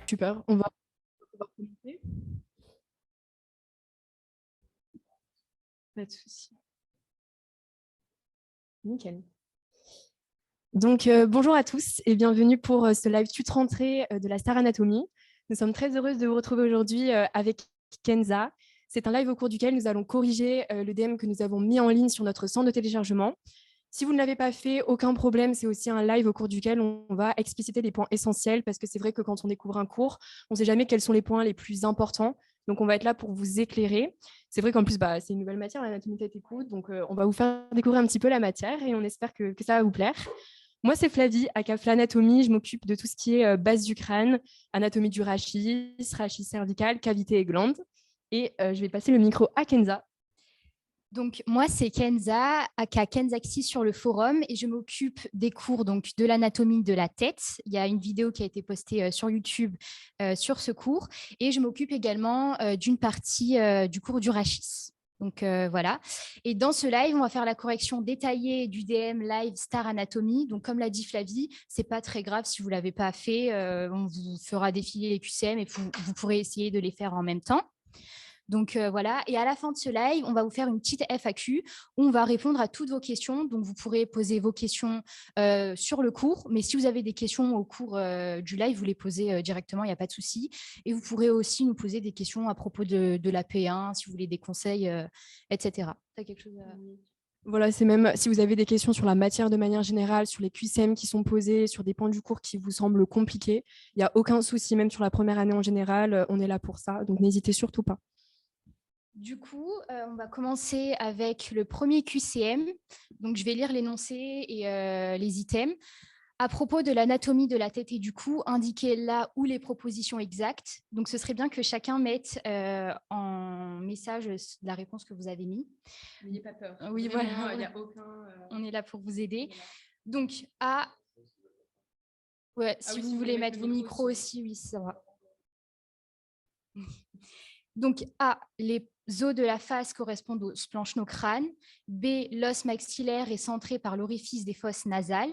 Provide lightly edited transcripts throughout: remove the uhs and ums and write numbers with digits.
Super, on va pouvoir commencer. Pas de souci. Nickel. Donc, bonjour à tous et bienvenue pour ce live tuto rentrée de la Star Anatomy. Nous sommes très heureuses de vous retrouver aujourd'hui avec Kenza. C'est un live au cours duquel nous allons corriger le DM que nous avons mis en ligne sur notre centre de téléchargement. Si vous ne l'avez pas fait, aucun problème, c'est aussi un live au cours duquel on va expliciter les points essentiels parce que c'est vrai que quand on découvre un cours, on ne sait jamais quels sont les points les plus importants. Donc, on va être là pour vous éclairer. C'est vrai qu'en plus, c'est une nouvelle matière, l'anatomie tête et coude. Donc, on va vous faire découvrir un petit peu la matière et on espère que ça va vous plaire. Moi, c'est Flavie, aka Flanatomie. Je m'occupe de tout ce qui est base du crâne, anatomie du rachis, rachis cervical, cavité et glande. Et je vais passer le micro à Kenza. Donc, moi, c'est Kenza, aka Kenzaxi sur le forum, et je m'occupe des cours donc, de l'anatomie de la tête. Il y a une vidéo qui a été postée sur YouTube sur ce cours. Et je m'occupe également d'une partie du cours du rachis. Donc, voilà. Et dans ce live, on va faire la correction détaillée du DM Live Star Anatomy. Donc, comme l'a dit Flavie, ce n'est pas très grave si vous ne l'avez pas fait. On vous fera défiler les QCM et vous pourrez essayer de les faire en même temps. Donc voilà, et à la fin de ce live, on va vous faire une petite FAQ où on va répondre à toutes vos questions. Donc vous pourrez poser vos questions sur le cours, mais si vous avez des questions au cours du live, vous les posez directement, il n'y a pas de souci. Et vous pourrez aussi nous poser des questions à propos de la P1, si vous voulez des conseils, etc. Tu as quelque chose à... Voilà, c'est même si vous avez des questions sur la matière de manière générale, sur les QCM qui sont posés, sur des points du cours qui vous semblent compliqués, il n'y a aucun souci, même sur la première année en général, on est là pour ça, donc n'hésitez surtout pas. Du coup, on va commencer avec le premier QCM. Donc, je vais lire l'énoncé et les items. À propos de l'anatomie de la tête et du cou, indiquez là où les propositions exactes. Donc, ce serait bien que chacun mette en message la réponse que vous avez mis. N'ayez pas peur. Oui, vraiment, voilà. il n'y a aucun... On est là pour vous aider. Voilà. Donc, ouais, si vous voulez mettre vos micros aussi, oui, ça va. Donc, A, les os de la face correspondent au splanchno-crâne. B, l'os maxillaire est centré par l'orifice des fosses nasales.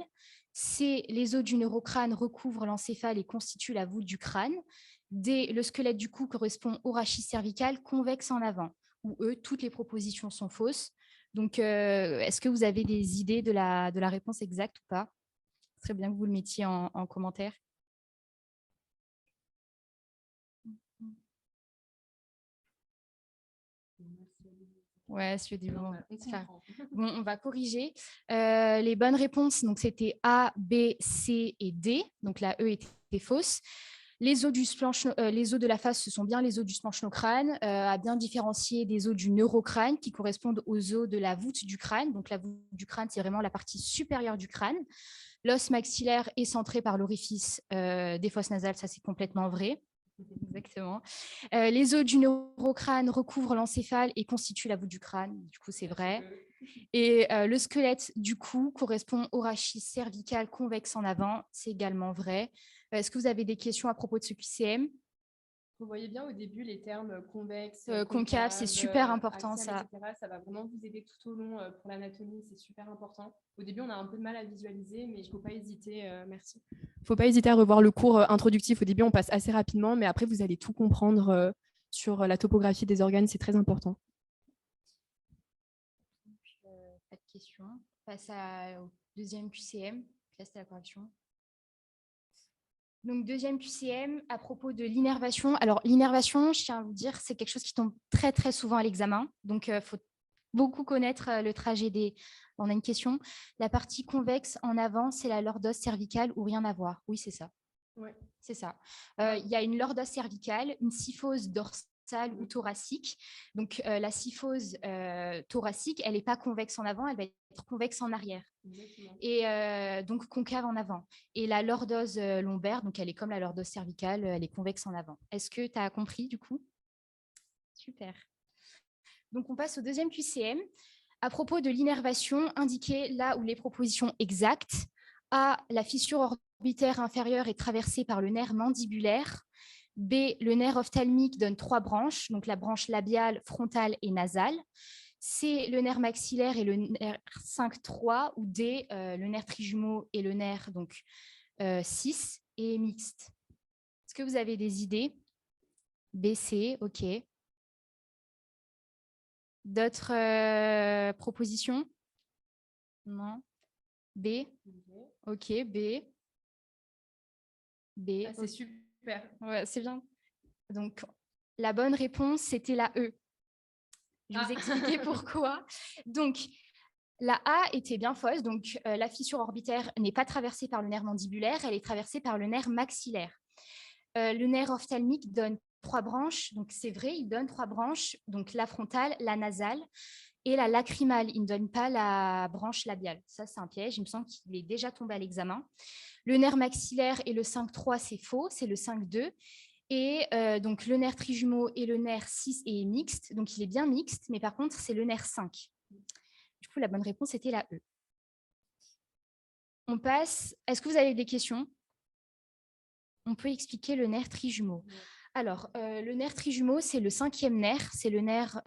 C, les os du neurocrâne recouvrent l'encéphale et constituent la voûte du crâne. D, le squelette du cou correspond au rachis cervical convexe en avant. Ou E, toutes les propositions sont fausses. Donc, est-ce que vous avez des idées de la réponse exacte ou pas? Ce serait bien que vous le mettiez en commentaire. Ouais, c'est du bon. Bon, on va corriger. Les bonnes réponses, donc c'était A, B, C et D. Donc la E était fausse. Les os de la face, ce sont bien les os du splanchno-crâne, à bien différencier des os du neurocrâne qui correspondent aux os de la voûte du crâne. Donc la voûte du crâne, c'est vraiment la partie supérieure du crâne. L'os maxillaire est centré par l'orifice des fosses nasales, ça c'est complètement vrai. Exactement. Les os du neurocrâne recouvrent l'encéphale et constituent la voûte du crâne. Du coup, c'est vrai. Et le squelette du cou correspond au rachis cervical convexe en avant. C'est également vrai. Est-ce que vous avez des questions à propos de ce QCM? Vous voyez bien au début les termes convexe, concave, c'est super important, axial, ça. etc. Ça va vraiment vous aider tout au long pour l'anatomie, c'est super important. Au début, on a un peu de mal à visualiser, mais il ne faut pas hésiter. Merci. Il ne faut pas hésiter à revoir le cours introductif. Au début, on passe assez rapidement, mais après, vous allez tout comprendre sur la topographie des organes. C'est très important. Pas de questions. On passe au deuxième QCM. Là, c'était la correction. Donc, deuxième QCM, à propos de l'innervation. Alors, l'innervation, je tiens à vous dire, c'est quelque chose qui tombe très, très souvent à l'examen. Donc, il faut beaucoup connaître le trajet des... On a une question. La partie convexe en avant, c'est la lordose cervicale ou rien à voir? Oui, c'est ça. Oui. C'est ça. Il y a une lordose cervicale, une syphose dorsale ou thoracique. Donc, la syphose thoracique, elle n'est pas convexe en avant, elle va être convexe en arrière. Exactement. Et donc concave en avant. Et la lordose lombaire, donc elle est comme la lordose cervicale, elle est convexe en avant. Est-ce que tu as compris du coup? Super. Donc, on passe au deuxième QCM. À propos de l'innervation, indiquez là où les propositions exactes. A, la fissure orbitaire inférieure est traversée par le nerf mandibulaire. B, le nerf ophtalmique donne 3 branches, donc la branche labiale, frontale et nasale. C, le nerf maxillaire et le nerf 5-3, ou D, le nerf trijumeau et le nerf donc 6 est mixte. Est-ce que vous avez des idées? B, C, OK. D'autres propositions? Non. B? OK, B. B. Ah, c'est super. Ouais, c'est bien. Donc, la bonne réponse, c'était la E. Je vais vous expliquer pourquoi. Donc, la A était bien fausse. Donc, la fissure orbitaire n'est pas traversée par le nerf mandibulaire, elle est traversée par le nerf maxillaire. Le nerf ophtalmique donne 3 branches. Donc, c'est vrai, il donne 3 branches. Donc, la frontale, la nasale et la lacrymale. Il ne donne pas la branche labiale. Ça, c'est un piège. Il me semble qu'il est déjà tombé à l'examen. Le nerf maxillaire et le 5,3, c'est faux. C'est le 5,2. Et donc, le nerf trijumeau et le nerf 6 est mixte. Donc, il est bien mixte. Mais par contre, c'est le nerf 5. Du coup, la bonne réponse était la E. On passe. Est-ce que vous avez des questions? On peut expliquer le nerf trijumeau. Alors, le nerf trijumeau, c'est le 5e nerf. C'est le nerf.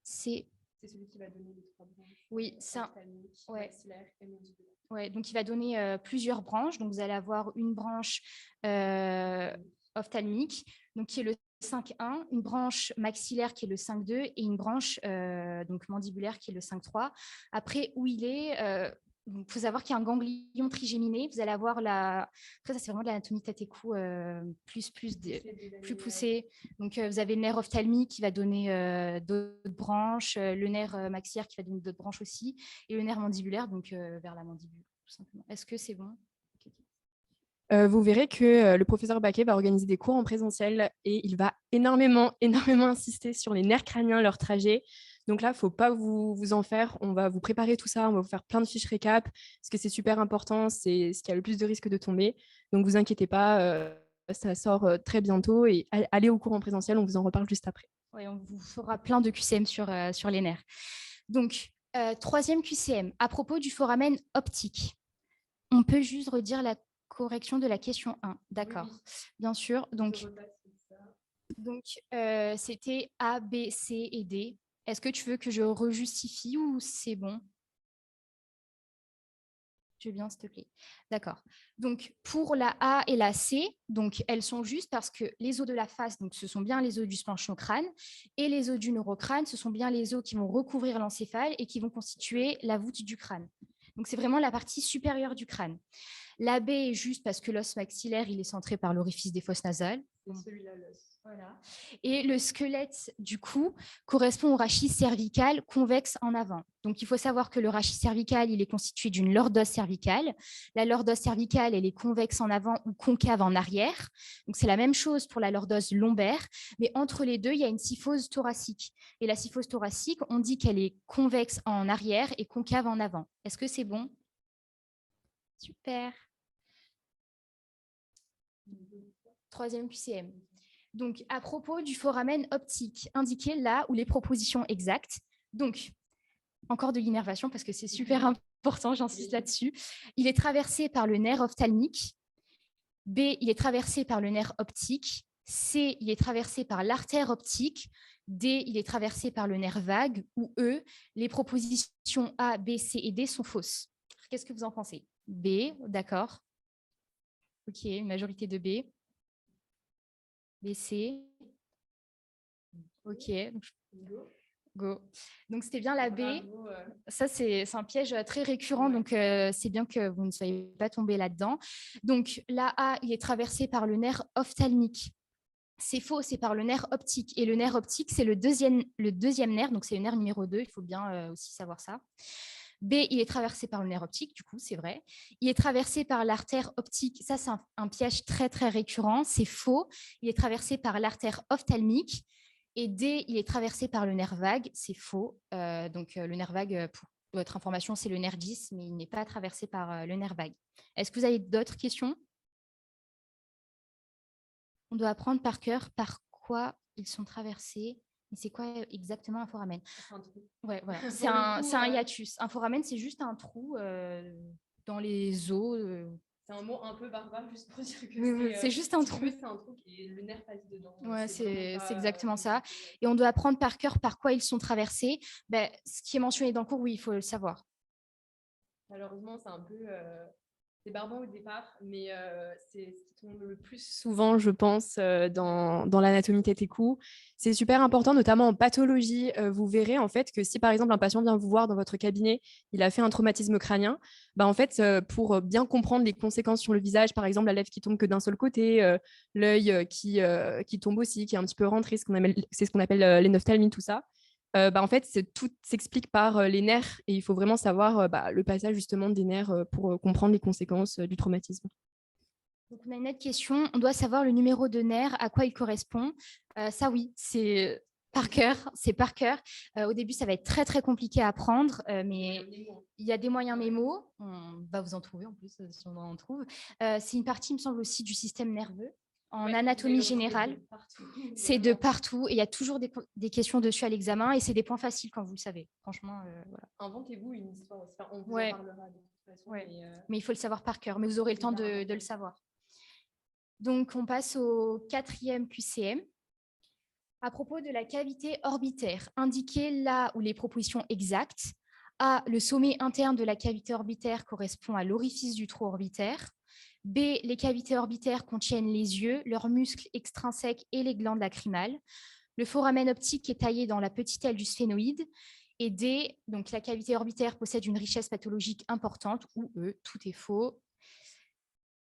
C'est celui qui va donner les 3 branches. Oui, c'est un. Ouais. Maxillaire et mandibulaire. Ouais, donc il va donner plusieurs branches. Donc, vous allez avoir une branche ophtalmique, donc qui est le 5,1, une branche maxillaire qui est le 5,2 et une branche donc mandibulaire qui est le 5,3. Après, où il est, il faut savoir qu'il y a un ganglion trigéminé. Vous allez avoir la. Après, ça, c'est vraiment de l'anatomie tête et cou plus poussée. Donc, vous avez le nerf ophtalmique qui va donner d'autres branches, le nerf maxillaire qui va donner d'autres branches aussi, et le nerf mandibulaire, donc vers la mandibule, tout simplement. Est-ce que c'est bon? Vous verrez que le professeur Baquet va organiser des cours en présentiel et il va énormément insister sur les nerfs crâniens, leur trajet. Donc là, il ne faut pas vous en faire. On va vous préparer tout ça, on va vous faire plein de fiches récap, parce que c'est super important, c'est ce qui a le plus de risques de tomber. Donc, vous inquiétez pas, ça sort très bientôt. Et allez au cours en présentiel, on vous en reparle juste après. Oui, on vous fera plein de QCM sur les nerfs. Donc, 3e QCM, à propos du foramen optique. On peut juste redire la correction de la question 1. D'accord, oui. Bien sûr. Donc c'était A, B, C et D. Est-ce que tu veux que je rejustifie ou c'est bon? Tu veux bien, s'il te plaît. D'accord. Donc, pour la A et la C, donc, elles sont justes parce que les os de la face, donc, ce sont bien les os du spongiocrâne, et les os du neurocrâne, ce sont bien les os qui vont recouvrir l'encéphale et qui vont constituer la voûte du crâne. Donc, c'est vraiment la partie supérieure du crâne. La B est juste parce que l'os maxillaire, il est centré par l'orifice des fosses nasales. C'est celui-là, l'os. Voilà. Et le squelette du cou correspond au rachis cervical convexe en avant. Donc, il faut savoir que le rachis cervical, il est constitué d'une lordose cervicale. La lordose cervicale, elle est convexe en avant ou concave en arrière. Donc, c'est la même chose pour la lordose lombaire. Mais entre les deux, il y a une syphose thoracique. Et la syphose thoracique, on dit qu'elle est convexe en arrière et concave en avant. Est-ce que c'est bon? Super. 3e QCM. Donc, à propos du foramen optique, indiquez là où les propositions exactes. Donc, encore de l'innervation parce que c'est super important, j'insiste là-dessus. Il est traversé par le nerf ophtalmique. B, il est traversé par le nerf optique. C, il est traversé par l'artère optique. D, il est traversé par le nerf vague. Ou E, les propositions A, B, C et D sont fausses. Qu'est-ce que vous en pensez? B, d'accord. Ok, une majorité de B. B, C. Ok. Go. Donc, c'était bien la B. Ça, c'est un piège très récurrent, donc c'est bien que vous ne soyez pas tombé là-dedans. Donc, la A, il est traversé par le nerf ophtalmique. C'est faux, c'est par le nerf optique. Et le nerf optique, c'est le deuxième nerf, donc c'est le nerf numéro 2, il faut bien aussi savoir ça. B, il est traversé par le nerf optique, du coup, c'est vrai. Il est traversé par l'artère optique. Ça, c'est un piège très, très récurrent. C'est faux. Il est traversé par l'artère ophtalmique. Et D, il est traversé par le nerf vague. C'est faux. Donc, le nerf vague, pour votre information, c'est le nerf 10, mais il n'est pas traversé par le nerf vague. Est-ce que vous avez d'autres questions? On doit apprendre par cœur par quoi ils sont traversés. Mais c'est quoi exactement un foramen? C'est un trou. Ouais, voilà. C'est un hiatus. Un foramen, c'est juste un trou dans les os. C'est un mot un peu barbare, juste pour dire que oui, c'est juste un trou. C'est un trou et le nerf passe dedans. Ouais, c'est exactement ça. Et on doit apprendre par cœur par quoi ils sont traversés. Ce qui est mentionné dans le cours, oui, il faut le savoir. Malheureusement, c'est un peu C'est barbant au départ, mais c'est ce qui tombe le plus souvent, je pense, dans l'anatomie tête et cou. C'est super important, notamment en pathologie. Vous verrez en fait que si par exemple un patient vient vous voir dans votre cabinet, il a fait un traumatisme crânien, bah, en fait, pour bien comprendre les conséquences sur le visage, par exemple la lèvre qui tombe que d'un seul côté, l'œil qui tombe aussi, qui est un petit peu rentré, c'est ce qu'on appelle l'énophthalmie, tout ça. Bah, en fait, tout s'explique par les nerfs et il faut vraiment savoir bah, le passage justement des nerfs pour comprendre les conséquences du traumatisme. Donc, on a une autre question. On doit savoir le numéro de nerf, à quoi il correspond. Ça, oui, c'est par cœur. C'est par cœur. Au début, ça va être très, très compliqué à apprendre, mais il y a des moyens mémo. On va vous en trouver en plus, si on en trouve. C'est une partie, il me semble, aussi du système nerveux. En anatomie générale, c'est de partout et il y a toujours des questions dessus à l'examen et c'est des points faciles quand vous le savez. Franchement, voilà. Inventez-vous une histoire. Enfin, on vous Ouais. en parlera de toute façon. Ouais. Mais il faut le savoir par cœur, mais vous aurez le temps de le savoir. Donc, on passe au 4e QCM. À propos de la cavité orbitaire, indiquez là où les propositions exactes. A, le sommet interne de la cavité orbitaire correspond à l'orifice du trou orbitaire. B, les cavités orbitaires contiennent les yeux, leurs muscles extrinsèques et les glandes lacrymales. Le foramen optique est taillé dans la petite aile du sphénoïde. Et D, donc la cavité orbitaire possède une richesse pathologique importante. Ou E, tout est faux.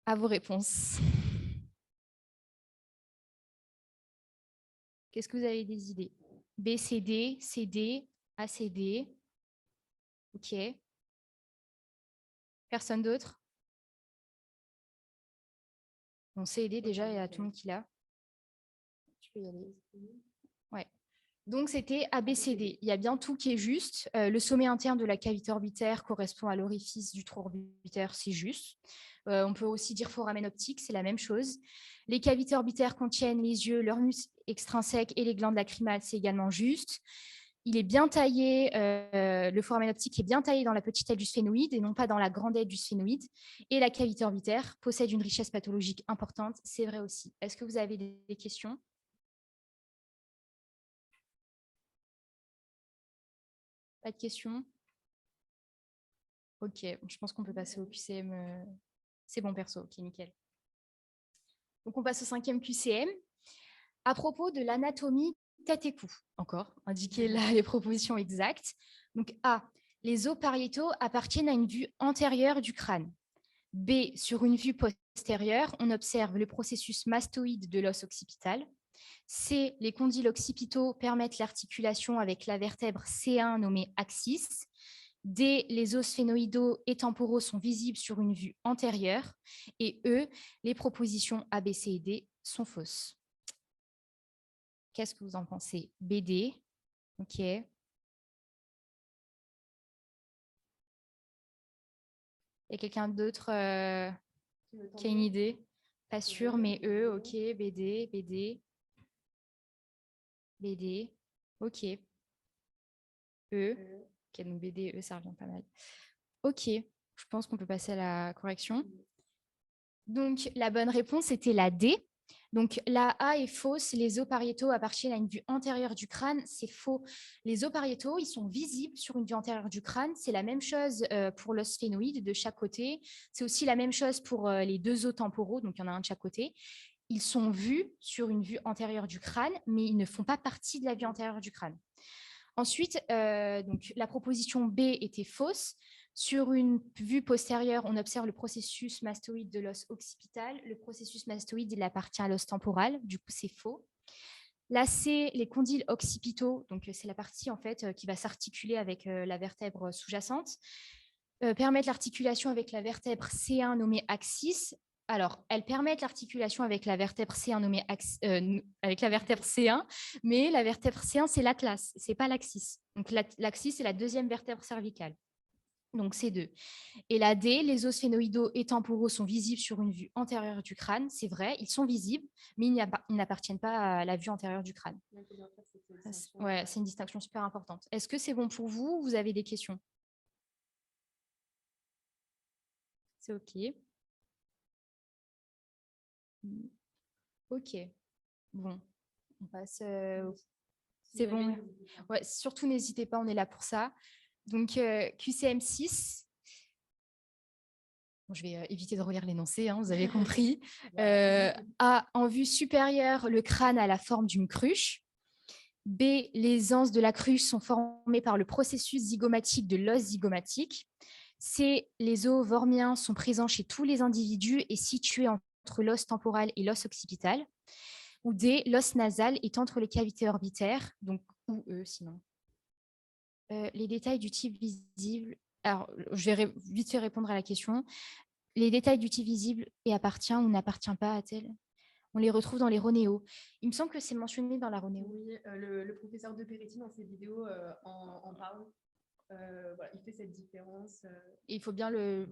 À vos réponses. Qu'est-ce que vous avez des idées? B, C, D, C, D, A, C, D. OK. Personne d'autre? Bon, C et D, déjà, il y a tout le monde qui l'a. Tu peux y aller. Ouais. Donc, c'était ABCD. Il y a bien tout qui est juste. Le sommet interne de la cavité orbitaire correspond à l'orifice du trou orbitaire, c'est juste. On peut aussi dire foramen optique, c'est la même chose. Les cavités orbitaires contiennent les yeux, leurs muscles extrinsèques et les glandes lacrymales, c'est également juste. Il est bien taillé, le foramen optique est bien taillé dans la petite aile du sphénoïde et non pas dans la grande aile du sphénoïde. Et la cavité orbitaire possède une richesse pathologique importante, c'est vrai aussi. Est-ce que vous avez des questions? Pas de questions? Ok, je pense qu'on peut passer au QCM. C'est bon perso, ok, nickel. Donc on passe au 5e QCM. À propos de l'anatomie tête et cou, encore, indiquez là les propositions exactes. Donc A, les os pariétaux appartiennent à une vue antérieure du crâne. B, sur une vue postérieure, on observe le processus mastoïde de l'os occipital. C, les condyles occipitaux permettent l'articulation avec la vertèbre C1 nommée axis. D, les os sphénoïdaux et temporaux sont visibles sur une vue antérieure. Et E, les propositions A, B, C et D sont fausses. Qu'est-ce que vous en pensez? BD, ok. Il y a quelqu'un d'autre qui a une idée? Pas sûr, mais E, ok. BD, BD, BD, ok. E, ok, donc BD, E, ça revient pas mal. Ok, je pense qu'on peut passer à la correction. Donc, la bonne réponse était la D. Donc, la A est fausse. Les os pariétaux appartiennent à une vue antérieure du crâne. C'est faux. Les os pariétaux, ils sont visibles sur une vue antérieure du crâne. C'est la même chose pour l'os sphénoïde de chaque côté. C'est aussi la même chose pour les deux os temporaux. Donc, il y en a un de chaque côté. Ils sont vus sur une vue antérieure du crâne, mais ils ne font pas partie de la vue antérieure du crâne. Ensuite, donc, la proposition B était fausse. Sur une vue postérieure, on observe le processus mastoïde de l'os occipital. Le processus mastoïde, il appartient à l'os temporal, du coup, c'est faux. La C, les condyles occipitaux, donc c'est la partie en fait qui va s'articuler avec la vertèbre sous-jacente, permettent l'articulation avec la vertèbre C1 nommée axis. Alors, elles permettent l'articulation avec la vertèbre C1 nommée avec la vertèbre C1, mais la vertèbre C1, c'est l'atlas, c'est pas l'axis. Donc, l'axis, c'est la deuxième vertèbre cervicale. Donc, c'est 2. Et la D, les os sphénoïdaux et temporaux sont visibles sur une vue antérieure du crâne. C'est vrai, ils sont visibles, mais ils n'appartiennent pas à la vue antérieure du crâne. Ouais, c'est une distinction super importante. Est-ce que c'est bon pour vous ou vous avez des questions? C'est OK. OK. Bon, on passe. C'est bon. Ouais, surtout, n'hésitez pas, on est là pour ça. Donc, QCM 6. Bon, je vais éviter de relire l'énoncé, hein, vous avez compris. A, en vue supérieure, le crâne a la forme d'une cruche. B, les anses de la cruche sont formées par le processus zygomatique de l'os zygomatique. C, les os vormiens sont présents chez tous les individus et situés entre l'os temporal et l'os occipital. Ou D, l'os nasal est entre les cavités orbitaires, donc ou E sinon. Les détails du type visible. Alors, je vais vite fait répondre à la question. Les détails du type visible et appartient ou n'appartient pas à tel. On les retrouve dans les Ronéo. Il me semble que c'est mentionné dans la Ronéo. Oui, le professeur de Peretti, dans ses vidéos, en parle. Voilà, il fait cette différence. Et il faut bien le...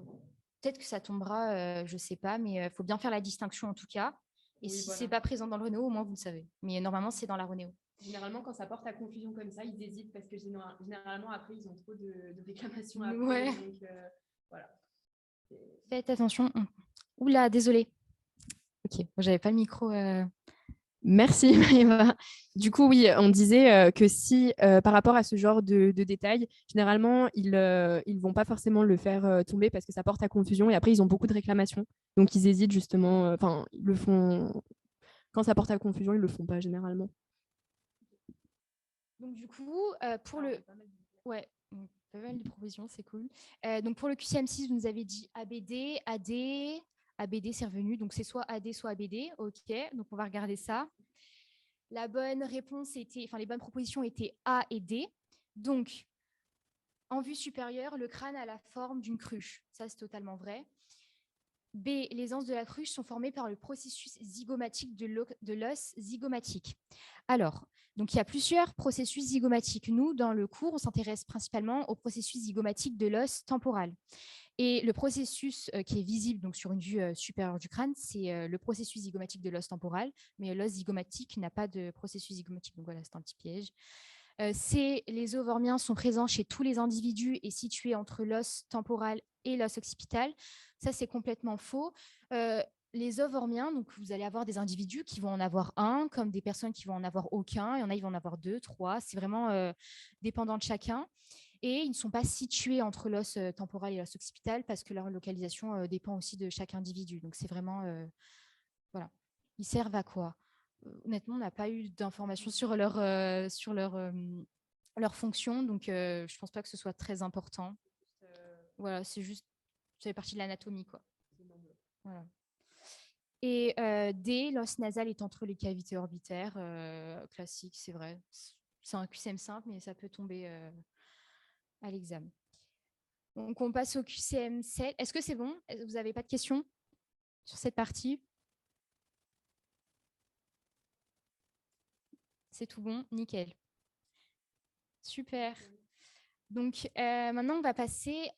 Peut-être que ça tombera, je ne sais pas, mais il faut bien faire la distinction en tout cas. Et Oui, si voilà. ce n'est pas présent dans le Ronéo, au moins vous le savez. Mais normalement, c'est dans la Ronéo. Généralement, quand ça porte à confusion comme ça, ils hésitent parce que généralement, après, ils ont trop de réclamations après. Ouais. Donc, voilà. Faites attention. Oula, désolé. Ok, j'avais pas le micro. Merci, Maëva. Du coup, oui, on disait que si, par rapport à ce genre de détails, généralement, ils ne vont pas forcément le faire tomber parce que ça porte à confusion et après, ils ont beaucoup de réclamations. Donc, ils hésitent justement, enfin, ils le font, quand ça porte à confusion, ils ne le font pas généralement. Donc, du coup, pour le. Ouais, pas mal de propositions, c'est cool. Donc, pour le QCM6, vous nous avez dit ABD, AD. ABD, c'est revenu. Donc, c'est soit AD, soit ABD. OK, donc on va regarder ça. La bonne réponse était, enfin, les bonnes propositions étaient A et D. Donc, en vue supérieure, le crâne a la forme d'une cruche. Ça, c'est totalement vrai. B, les anses de la cruche sont formées par le processus zygomatique de l'os zygomatique. Alors, donc il y a plusieurs processus zygomatiques. Nous, dans le cours, on s'intéresse principalement au processus zygomatique de l'os temporal. Et le processus qui est visible donc sur une vue supérieure du crâne, c'est le processus zygomatique de l'os temporal, mais l'os zygomatique n'a pas de processus zygomatique. Donc voilà, c'est un petit piège. C, les os vormiens sont présents chez tous les individus et situés entre l'os temporal et l'os occipital. Ça, c'est complètement faux. Les os vormiens, donc vous allez avoir des individus qui vont en avoir un, comme des personnes qui vont en avoir aucun. Il y en a, ils vont en avoir deux, trois. C'est vraiment dépendant de chacun. Et ils ne sont pas situés entre l'os temporal et l'os occipital parce que leur localisation dépend aussi de chaque individu. Donc, c'est vraiment... voilà. Ils servent à quoi? Honnêtement, on n'a pas eu d'informations leur fonction. Donc, je ne pense pas que ce soit très important. Voilà, c'est juste... Ça fait partie de l'anatomie, quoi. Voilà. Et D, l'os nasal est entre les cavités orbitaires. Classique, c'est vrai. C'est un QCM simple, mais ça peut tomber à l'examen. Donc, on passe au QCM 7. Est-ce que c'est bon? Vous n'avez pas de questions sur cette partie? C'est tout bon? Nickel. Super. Donc, maintenant, on va passer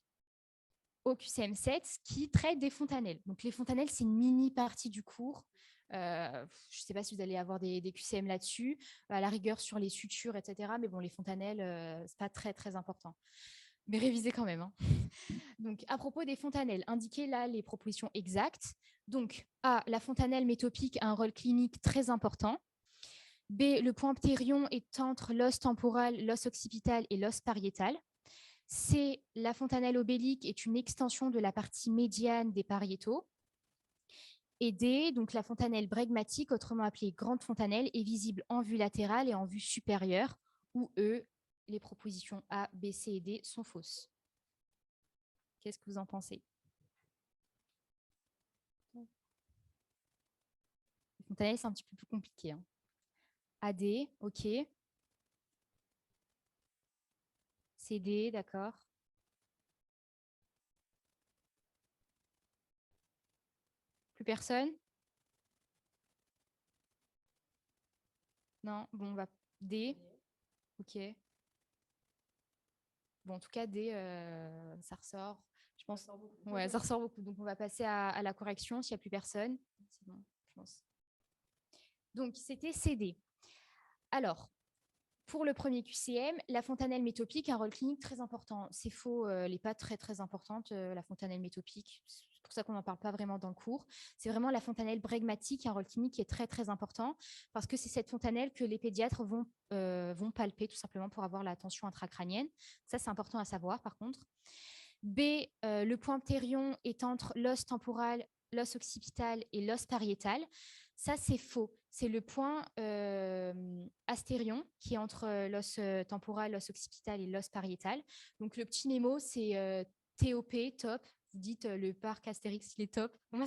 au QCM 7 qui traite des fontanelles. Donc, les fontanelles, c'est une mini partie du cours. Je ne sais pas si vous allez avoir des QCM là-dessus, à la rigueur sur les sutures, etc. Mais bon, les fontanelles, ce n'est pas très, très important. Mais révisez quand même. Hein. Donc, à propos des fontanelles, indiquez là les propositions exactes. Donc, A, la fontanelle métopique a un rôle clinique très important. B, le point ptérion est entre l'os temporal, l'os occipital et l'os pariétal. C, la fontanelle obélique est une extension de la partie médiane des pariétaux. Et D, donc la fontanelle bregmatique, autrement appelée grande fontanelle, est visible en vue latérale et en vue supérieure, ou E, les propositions A, B, C et D sont fausses. Qu'est-ce que vous en pensez? Les fontanelles, c'est un petit peu plus compliqué. Hein. AD, OK. CD, d'accord. Plus personne? Non? Bon, on va D. OK. Bon, en tout cas, D, ça ressort. Je pense. Ça ressort beaucoup. Ouais, ça ressort beaucoup. Donc, on va passer à la correction s'il n'y a plus personne. C'est bon, je pense. Donc, c'était CD. Alors, pour le premier QCM, la fontanelle métopique a un rôle clinique très important. C'est faux, elle n'est pas très, très importante, la fontanelle métopique. C'est pour ça qu'on n'en parle pas vraiment dans le cours. C'est vraiment la fontanelle bregmatique qui a un rôle clinique qui est très, très important parce que c'est cette fontanelle que les pédiatres vont palper tout simplement pour avoir la tension intracrânienne. Ça, c'est important à savoir par contre. B, le point ptérion est entre l'os temporal, l'os occipital et l'os pariétal. Ça, c'est faux. C'est le point astérion qui est entre l'os temporal, l'os occipital et l'os pariétal. Donc, le petit mémo, c'est TOP, top. Vous dites le parc Astérix, il est top. Moi,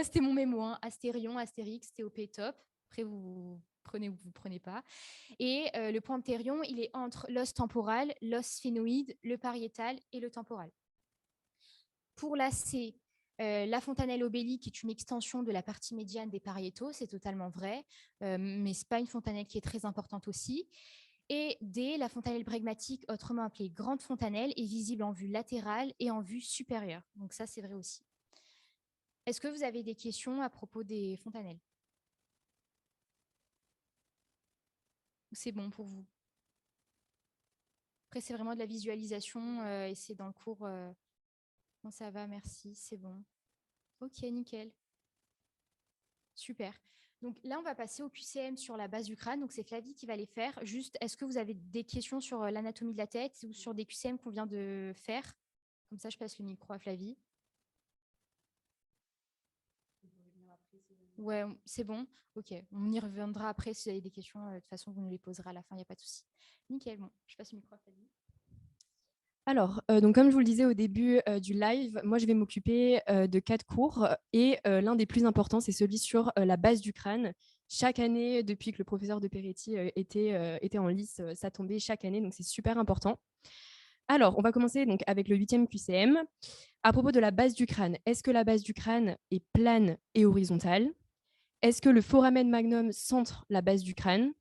c'était mon mémo, hein. Astérion, Astérix, TOP, top. Après, vous prenez ou vous prenez pas. Et le point ptérion, il est entre l'os temporal, l'os sphénoïde, le pariétal et le temporal. Pour la C, la fontanelle obélique est une extension de la partie médiane des pariétaux, c'est totalement vrai, mais ce n'est pas une fontanelle qui est très importante aussi. Et D, la fontanelle bregmatique, autrement appelée grande fontanelle, est visible en vue latérale et en vue supérieure. Donc ça, c'est vrai aussi. Est-ce que vous avez des questions à propos des fontanelles? C'est bon pour vous? Après, c'est vraiment de la visualisation et c'est dans le cours. Non, ça va, merci, c'est bon. Ok, nickel. Super. Donc là, on va passer au QCM sur la base du crâne. Donc c'est Flavie qui va les faire. Juste, est-ce que vous avez des questions sur l'anatomie de la tête ou sur des QCM qu'on vient de faire? Comme ça, je passe le micro à Flavie. Ouais, c'est bon. Ok, on y reviendra après si vous avez des questions. De toute façon, vous nous les poserez à la fin, il n'y a pas de souci. Nickel, bon, je passe le micro à Flavie. Alors, donc comme je vous le disais au début du live, moi je vais m'occuper de 4 cours et l'un des plus importants, c'est celui sur la base du crâne. Chaque année, depuis que le professeur de Peretti était en lice, ça tombait chaque année, donc c'est super important. Alors, on va commencer donc avec le 8e QCM. À propos de la base du crâne, est-ce que la base du crâne est plane et horizontale? Est-ce que le foramen magnum centre la base du crâne?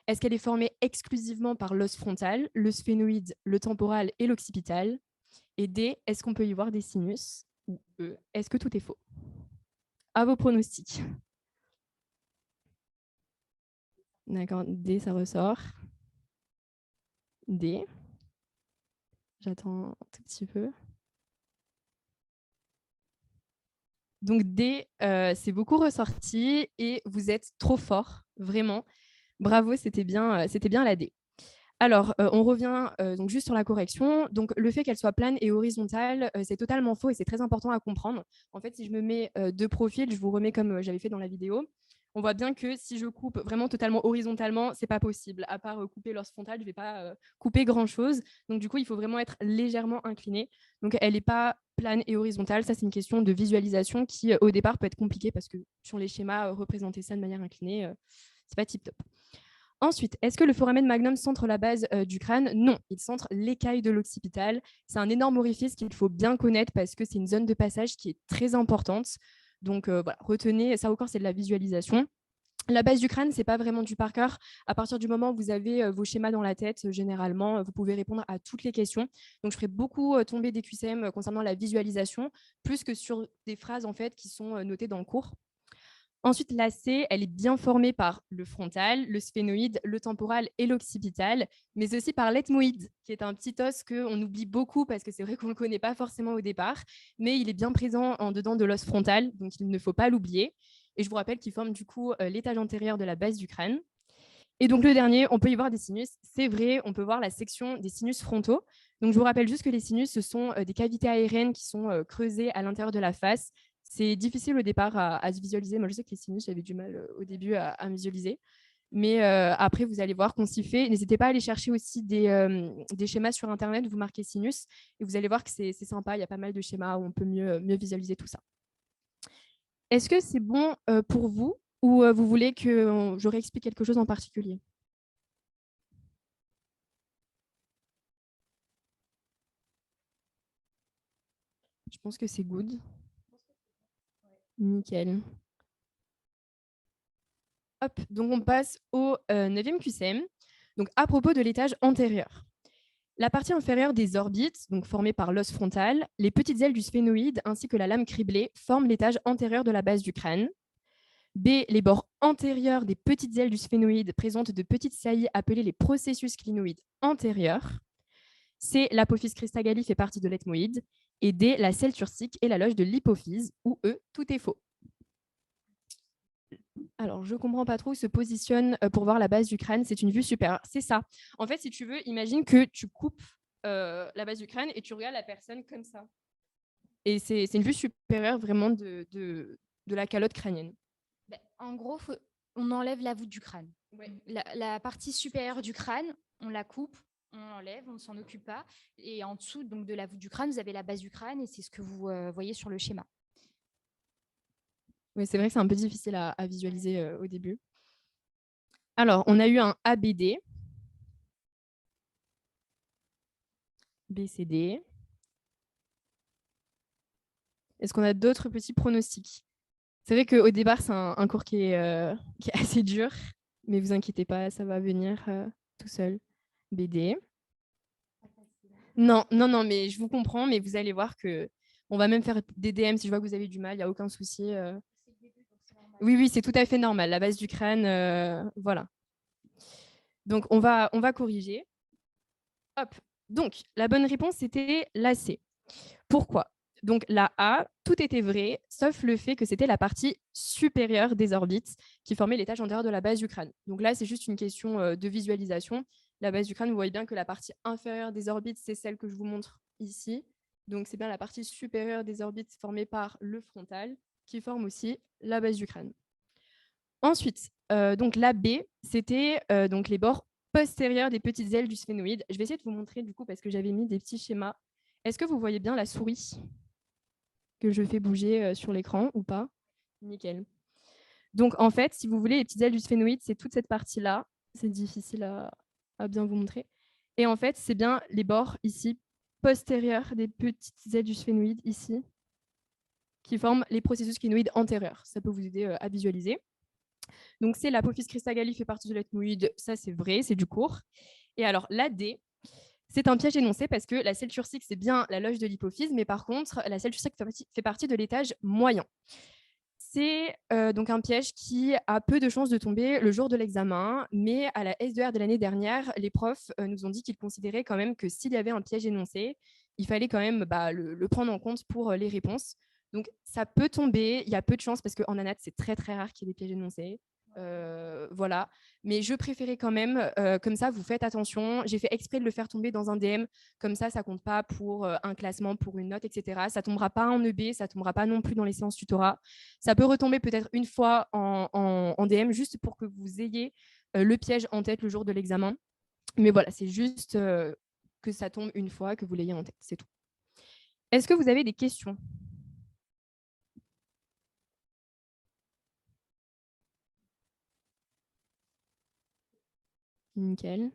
Est-ce qu'elle est formée exclusivement par l'os frontal, le sphénoïde, le temporal et l'occipital? Et D, est-ce qu'on peut y voir des sinus? Ou E, est-ce que tout est faux? À vos pronostics. D'accord, D, ça ressort. D. J'attends un tout petit peu. Donc D, c'est beaucoup ressorti et vous êtes trop fort, vraiment. Bravo, c'était bien la D. Alors, on revient donc juste sur la correction. Donc, le fait qu'elle soit plane et horizontale, c'est totalement faux et c'est très important à comprendre. En fait, si je me mets de profil, je vous remets comme j'avais fait dans la vidéo. On voit bien que si je coupe vraiment totalement horizontalement, c'est pas possible. À part couper l'os frontal, je vais pas couper grand-chose. Donc, du coup, il faut vraiment être légèrement incliné. Donc, elle n'est pas plane et horizontale. Ça, c'est une question de visualisation qui, au départ, peut être compliquée parce que sur les schémas, représenter ça de manière inclinée, c'est pas tip-top. Ensuite, est-ce que le foramen magnum centre la base du crâne? Non, il centre l'écaille de l'occipital. C'est un énorme orifice qu'il faut bien connaître parce que c'est une zone de passage qui est très importante. Donc voilà, retenez, ça encore, c'est de la visualisation. La base du crâne, ce n'est pas vraiment du par cœur. À partir du moment où vous avez vos schémas dans la tête, généralement, vous pouvez répondre à toutes les questions. Donc, je ferai beaucoup tomber des QCM concernant la visualisation, plus que sur des phrases en fait, qui sont notées dans le cours. Ensuite, la C, elle est bien formée par le frontal, le sphénoïde, le temporal et l'occipital, mais aussi par l'ethmoïde, qui est un petit os qu'on oublie beaucoup parce que c'est vrai qu'on ne le connaît pas forcément au départ, mais il est bien présent en dedans de l'os frontal, donc il ne faut pas l'oublier. Et je vous rappelle qu'il forme du coup l'étage antérieur de la base du crâne. Et donc le dernier, on peut y voir des sinus. C'est vrai, on peut voir la section des sinus frontaux. Donc je vous rappelle juste que les sinus, ce sont des cavités aériennes qui sont creusées à l'intérieur de la face. C'est difficile au départ à se visualiser. Moi, je sais que les sinus, j'avais du mal au début à me visualiser. Mais après, vous allez voir qu'on s'y fait. N'hésitez pas à aller chercher aussi des schémas sur Internet, vous marquez sinus, et vous allez voir que c'est sympa. Il y a pas mal de schémas où on peut mieux visualiser tout ça. Est-ce que c'est bon pour vous ou vous voulez que je réexplique quelque chose en particulier? Je pense que c'est good. Nickel. Hop, donc on passe au 9e QCM. Donc à propos de l'étage antérieur. La partie inférieure des orbites, donc formée par l'os frontal, les petites ailes du sphénoïde ainsi que la lame criblée forment l'étage antérieur de la base du crâne. B, les bords antérieurs des petites ailes du sphénoïde présentent de petites saillies appelées les processus clinoïdes antérieurs. C, l'apophyse cristagalli fait partie de l'ethmoïde. Et D, la selle turcique et la loge de l'hypophyse. Ou E, tout est faux. Alors, je ne comprends pas trop où se positionne pour voir la base du crâne. C'est une vue supérieure. C'est ça. En fait, si tu veux, imagine que tu coupes la base du crâne et tu regardes la personne comme ça. Et c'est une vue supérieure vraiment de la calotte crânienne. En gros, on enlève la voûte du crâne. Ouais. La partie supérieure du crâne, on la coupe, on l'enlève, on ne s'en occupe pas. Et en dessous donc, de la voûte du crâne, vous avez la base du crâne et c'est ce que vous voyez sur le schéma. Oui, c'est vrai que c'est un peu difficile à visualiser au début. Alors, on a eu un ABD, BCD. Est-ce qu'on a d'autres petits pronostics? C'est vrai qu'au départ, c'est un cours qui est assez dur, mais vous inquiétez pas, ça va venir tout seul. BD. Non, non, non, mais je vous comprends, mais vous allez voir que on va même faire des DM si je vois que vous avez du mal, il n'y a aucun souci. Oui, oui, c'est tout à fait normal. La base du crâne, voilà. Donc, on va corriger. Hop. Donc, la bonne réponse, c'était la C. Pourquoi? Donc, la A, tout était vrai, sauf le fait que c'était la partie supérieure des orbites qui formait l'étage antérieur de la base du crâne. Donc là, c'est juste une question de visualisation. La base du crâne, vous voyez bien que la partie inférieure des orbites, c'est celle que je vous montre ici. Donc, c'est bien la partie supérieure des orbites formée par le frontal qui forme aussi la base du crâne. Ensuite, donc la B, c'était donc les bords postérieurs des petites ailes du sphénoïde. Je vais essayer de vous montrer du coup parce que j'avais mis des petits schémas. Est-ce que vous voyez bien la souris que je fais bouger sur l'écran ou pas? Nickel. Donc en fait, si vous voulez, les petites ailes du sphénoïde, c'est toute cette partie-là. C'est difficile à bien vous montrer. Et en fait, c'est bien les bords ici postérieurs des petites ailes du sphénoïde ici qui forment les processus clinoïdes antérieurs. Ça peut vous aider à visualiser. Donc, c'est l'apophyse cristalline fait partie de l'ethmoïde. Ça, c'est vrai, c'est du cours. Et alors, la D, c'est un piège énoncé parce que la selle turcique, c'est bien la loge de l'hypophyse, mais par contre, la selle turcique fait partie de l'étage moyen. C'est donc un piège qui a peu de chances de tomber le jour de l'examen, mais à la S2R de l'année dernière, les profs nous ont dit qu'ils considéraient quand même que s'il y avait un piège énoncé, il fallait quand même le prendre en compte pour les réponses. Donc ça peut tomber, il y a peu de chances parce qu'en ANAT, c'est très très rare qu'il y ait des pièges énoncés. Voilà, mais je préférais quand même, comme ça, vous faites attention. J'ai fait exprès de le faire tomber dans un DM, comme ça compte pas pour un classement, pour une note, etc. Ça tombera pas en EB, ça tombera pas non plus dans les séances tutorat. Ça peut retomber peut-être une fois en DM, juste pour que vous ayez le piège en tête le jour de l'examen. Mais voilà, c'est juste que ça tombe une fois, que vous l'ayez en tête, c'est tout. Est-ce que vous avez des questions? Nickel.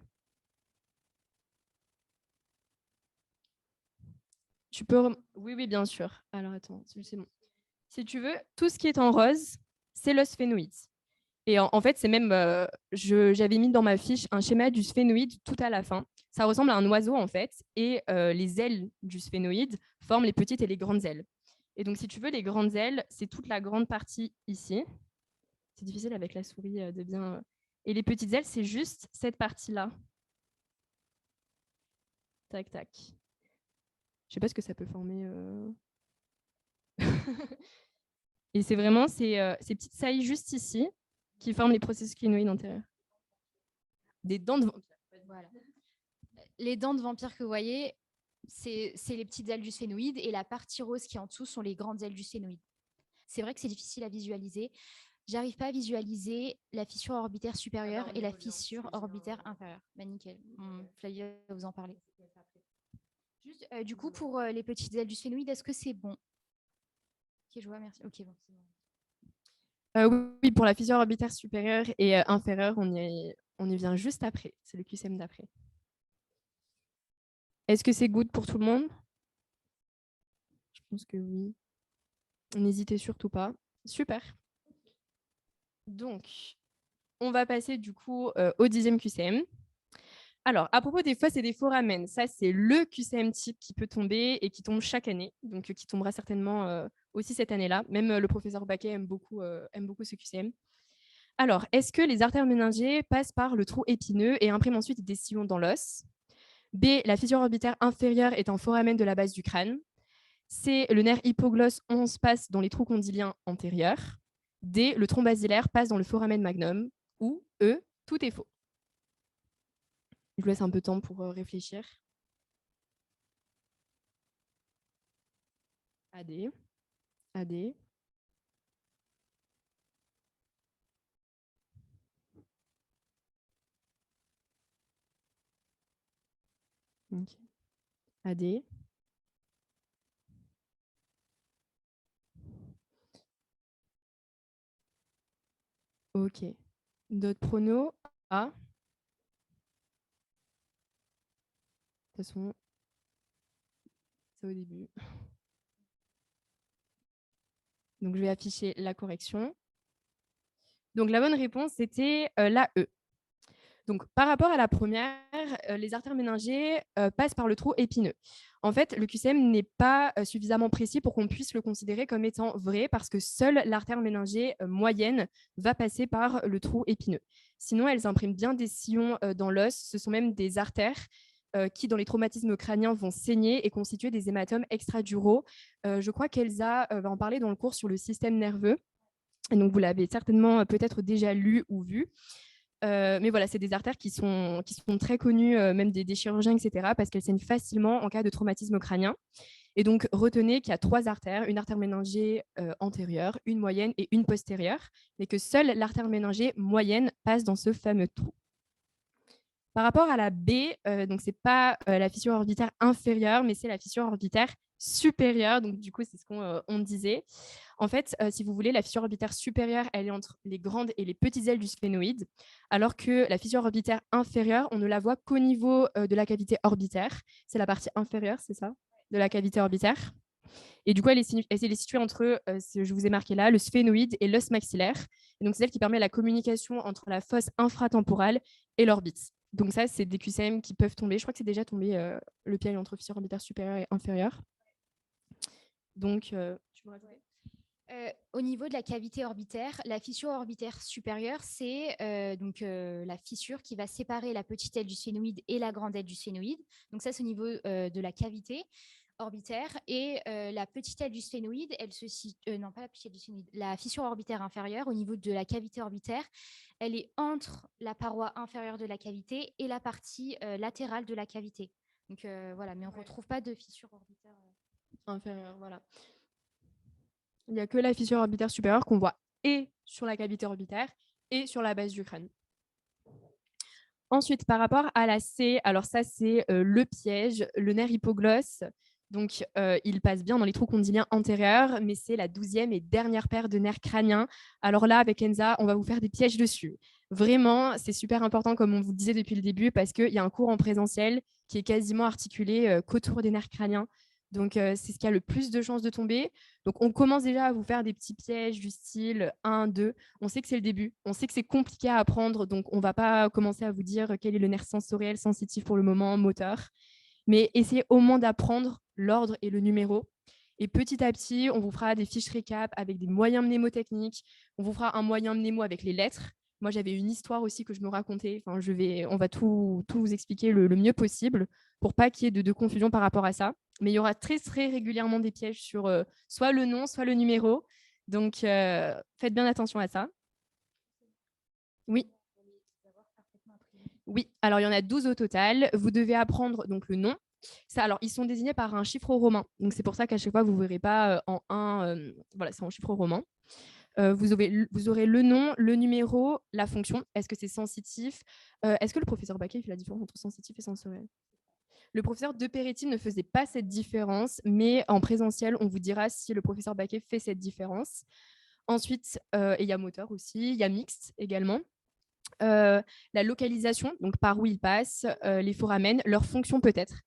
Tu peux... Oui, oui, bien sûr. Alors, attends, c'est bon. Si tu veux, tout ce qui est en rose, c'est le sphénoïde. Et en fait, c'est même, j'avais mis dans ma fiche un schéma du sphénoïde tout à la fin. Ça ressemble à un oiseau, en fait, et les ailes du sphénoïde forment les petites et les grandes ailes. Et donc, si tu veux, les grandes ailes, c'est toute la grande partie ici. C'est difficile avec la souris de bien... Et les petites ailes, c'est juste cette partie-là. Tac, tac. Je sais pas ce que ça peut former. Et c'est vraiment ces petites saillies juste ici qui forment les processus clinoïdes antérieurs. Des dents de vampire. Voilà. Les dents de vampire que vous voyez, c'est les petites ailes du sphénoïde et la partie rose qui est en dessous sont les grandes ailes du sphénoïde. C'est vrai que c'est difficile à visualiser. J'arrive pas à visualiser la fissure orbitaire supérieure et la fissure orbitaire inférieure. Bah, nickel. Flavia va vous en parler. Juste, du coup, pour les petites ailes du sphénoïde, est-ce que c'est bon? Ok, je vois, merci. Ok, bon, c'est bon. Oui, pour la fissure orbitaire supérieure et inférieure, on y vient juste après. C'est le QCM d'après. Est-ce que c'est good pour tout le monde? Je pense que oui. N'hésitez surtout pas. Super. Donc, on va passer du coup au 10e QCM. Alors, à propos des fausses et des faux ramen, ça, c'est le QCM type qui peut tomber et qui tombe chaque année, donc qui tombera certainement aussi cette année-là. Même le professeur Baquet aime beaucoup ce QCM. Alors, est-ce que les artères méningées passent par le trou épineux et impriment ensuite des sillons dans l'os? B, la fissure orbitaire inférieure est un foramen de la base du crâne. C, le nerf hypoglosse 11 passe dans les trous condyliens antérieurs. D, le tronc basilaire passe dans le foramen magnum. Ou E, tout est faux. Je vous laisse un peu de temps pour réfléchir. AD, AD. Okay. AD. Ok. D'autres pronos? A. De toute façon, c'est au début. Donc, je vais afficher la correction. Donc, la bonne réponse, c'était la E. Donc, par rapport à la première, les artères méningées passent par le trou épineux. En fait, le QCM n'est pas suffisamment précis pour qu'on puisse le considérer comme étant vrai parce que seule l'artère méningée moyenne va passer par le trou épineux. Sinon, elles impriment bien des sillons dans l'os. Ce sont même des artères qui, dans les traumatismes crâniens, vont saigner et constituer des hématomes extraduraux. Je crois qu'Elsa va en parler dans le cours sur le système nerveux. Et donc, vous l'avez certainement peut-être déjà lu ou vu. Mais voilà, c'est des artères qui sont très connues, même des chirurgiens, etc., parce qu'elles saignent facilement en cas de traumatisme crânien. Et donc, retenez qu'il y a 3 artères, une artère méningée antérieure, une moyenne et une postérieure, mais que seule l'artère méningée moyenne passe dans ce fameux trou. Par rapport à la B, donc c'est pas la fissure orbitaire inférieure, mais c'est la fissure orbitaire supérieure. Donc, du coup, c'est ce qu'on disait. En fait, si vous voulez, la fissure orbitaire supérieure, elle est entre les grandes et les petites ailes du sphénoïde, alors que la fissure orbitaire inférieure, on ne la voit qu'au niveau de la cavité orbitaire. C'est la partie inférieure, c'est ça, de la cavité orbitaire. Et du coup, elle est située entre, je vous ai marqué là, le sphénoïde et l'os maxillaire. Et donc, c'est elle qui permet la communication entre la fosse infratemporale et l'orbite. Donc ça, c'est des QCM qui peuvent tomber. Je crois que c'est déjà tombé le piège entre fissure orbitaire supérieure et inférieure. Donc, tu me racontes? Au niveau de la cavité orbitaire, la fissure orbitaire supérieure, c'est la fissure qui va séparer la petite aile du sphénoïde et la grande aile du sphénoïde. Donc ça, c'est au niveau de la cavité orbitaire. Et la petite aile du sphénoïde, elle se situe... non, pas la petite aile du sphénoïde. La fissure orbitaire inférieure, au niveau de la cavité orbitaire, elle est entre la paroi inférieure de la cavité et la partie latérale de la cavité. Donc voilà, mais on ne retrouve pas de fissure orbitaire inférieure, voilà. Il n'y a que la fissure orbitaire supérieure qu'on voit et sur la cavité orbitaire et sur la base du crâne. Ensuite, par rapport à la C, alors ça, c'est le piège, le nerf hypoglosse. Donc, il passe bien dans les trous condyliens antérieurs, mais c'est la 12e et dernière paire de nerfs crâniens. Alors là, avec Enza, on va vous faire des pièges dessus. Vraiment, c'est super important, comme on vous disait depuis le début, parce qu'il y a un cours en présentiel qui est quasiment articulé qu'autour des nerfs crâniens. Donc, c'est ce qui a le plus de chances de tomber. Donc, on commence déjà à vous faire des petits pièges du style 1, 2. On sait que c'est le début. On sait que c'est compliqué à apprendre. Donc, on ne va pas commencer à vous dire quel est le nerf sensoriel, sensitif pour le moment, moteur. Mais essayez au moins d'apprendre l'ordre et le numéro. Et petit à petit, on vous fera des fiches récap avec des moyens mnémotechniques. On vous fera un moyen mnémo avec les lettres. Moi, j'avais une histoire aussi que je me racontais. Enfin, on va tout vous expliquer le mieux possible pour pas qu'il y ait de confusion par rapport à ça. Mais il y aura très, très régulièrement des pièges sur soit le nom, soit le numéro. Donc, faites bien attention à ça. Oui. Oui, alors il y en a 12 au total. Vous devez apprendre donc le nom. Ça, alors, ils sont désignés par un chiffre romain. Donc, c'est pour ça qu'à chaque fois, vous ne verrez pas en 1. Voilà, c'est en chiffre romain. Vous aurez le nom, le numéro, la fonction. Est-ce que c'est sensitif? Est-ce que le professeur Baquet fait la différence entre sensitif et sensoriel? Le professeur de Peretti ne faisait pas cette différence, mais en présentiel, on vous dira si le professeur Baquet fait cette différence. Ensuite, il y a moteur aussi, il y a mixte également. La localisation, donc par où ils passent, les foramen, leur fonction peut-être.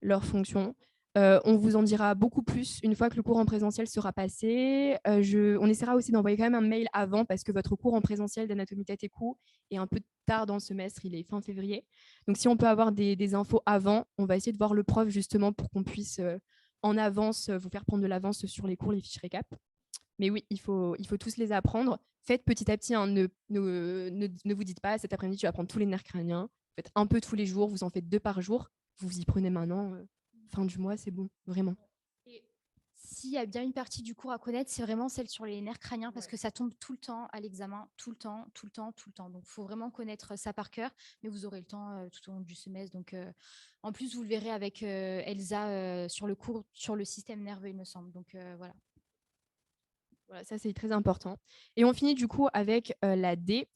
Leur fonction. On vous en dira beaucoup plus une fois que le cours en présentiel sera passé. On essaiera aussi d'envoyer quand même un mail avant parce que votre cours en présentiel d'anatomie tête et cou est un peu tard dans le semestre, il est fin février. Donc si on peut avoir des infos avant, on va essayer de voir le prof justement pour qu'on puisse en avance vous faire prendre de l'avance sur les cours, les fiches récap. Mais oui, il faut tous les apprendre. Faites petit à petit, hein, ne vous dites pas cet après-midi, tu vas apprendre tous les nerfs crâniens. Faites un peu tous les jours, vous en faites 2 par jour. Vous y prenez maintenant. Fin du mois, c'est bon, vraiment. S'il y a bien une partie du cours à connaître, c'est vraiment celle sur les nerfs crâniens parce que ça tombe tout le temps à l'examen, tout le temps, tout le temps, tout le temps. Donc, il faut vraiment connaître ça par cœur, mais vous aurez le temps tout au long du semestre. Donc, en plus, vous le verrez avec Elsa sur le cours sur le système nerveux, il me semble. Donc, voilà. Voilà, ça, c'est très important. Et on finit du coup avec la D.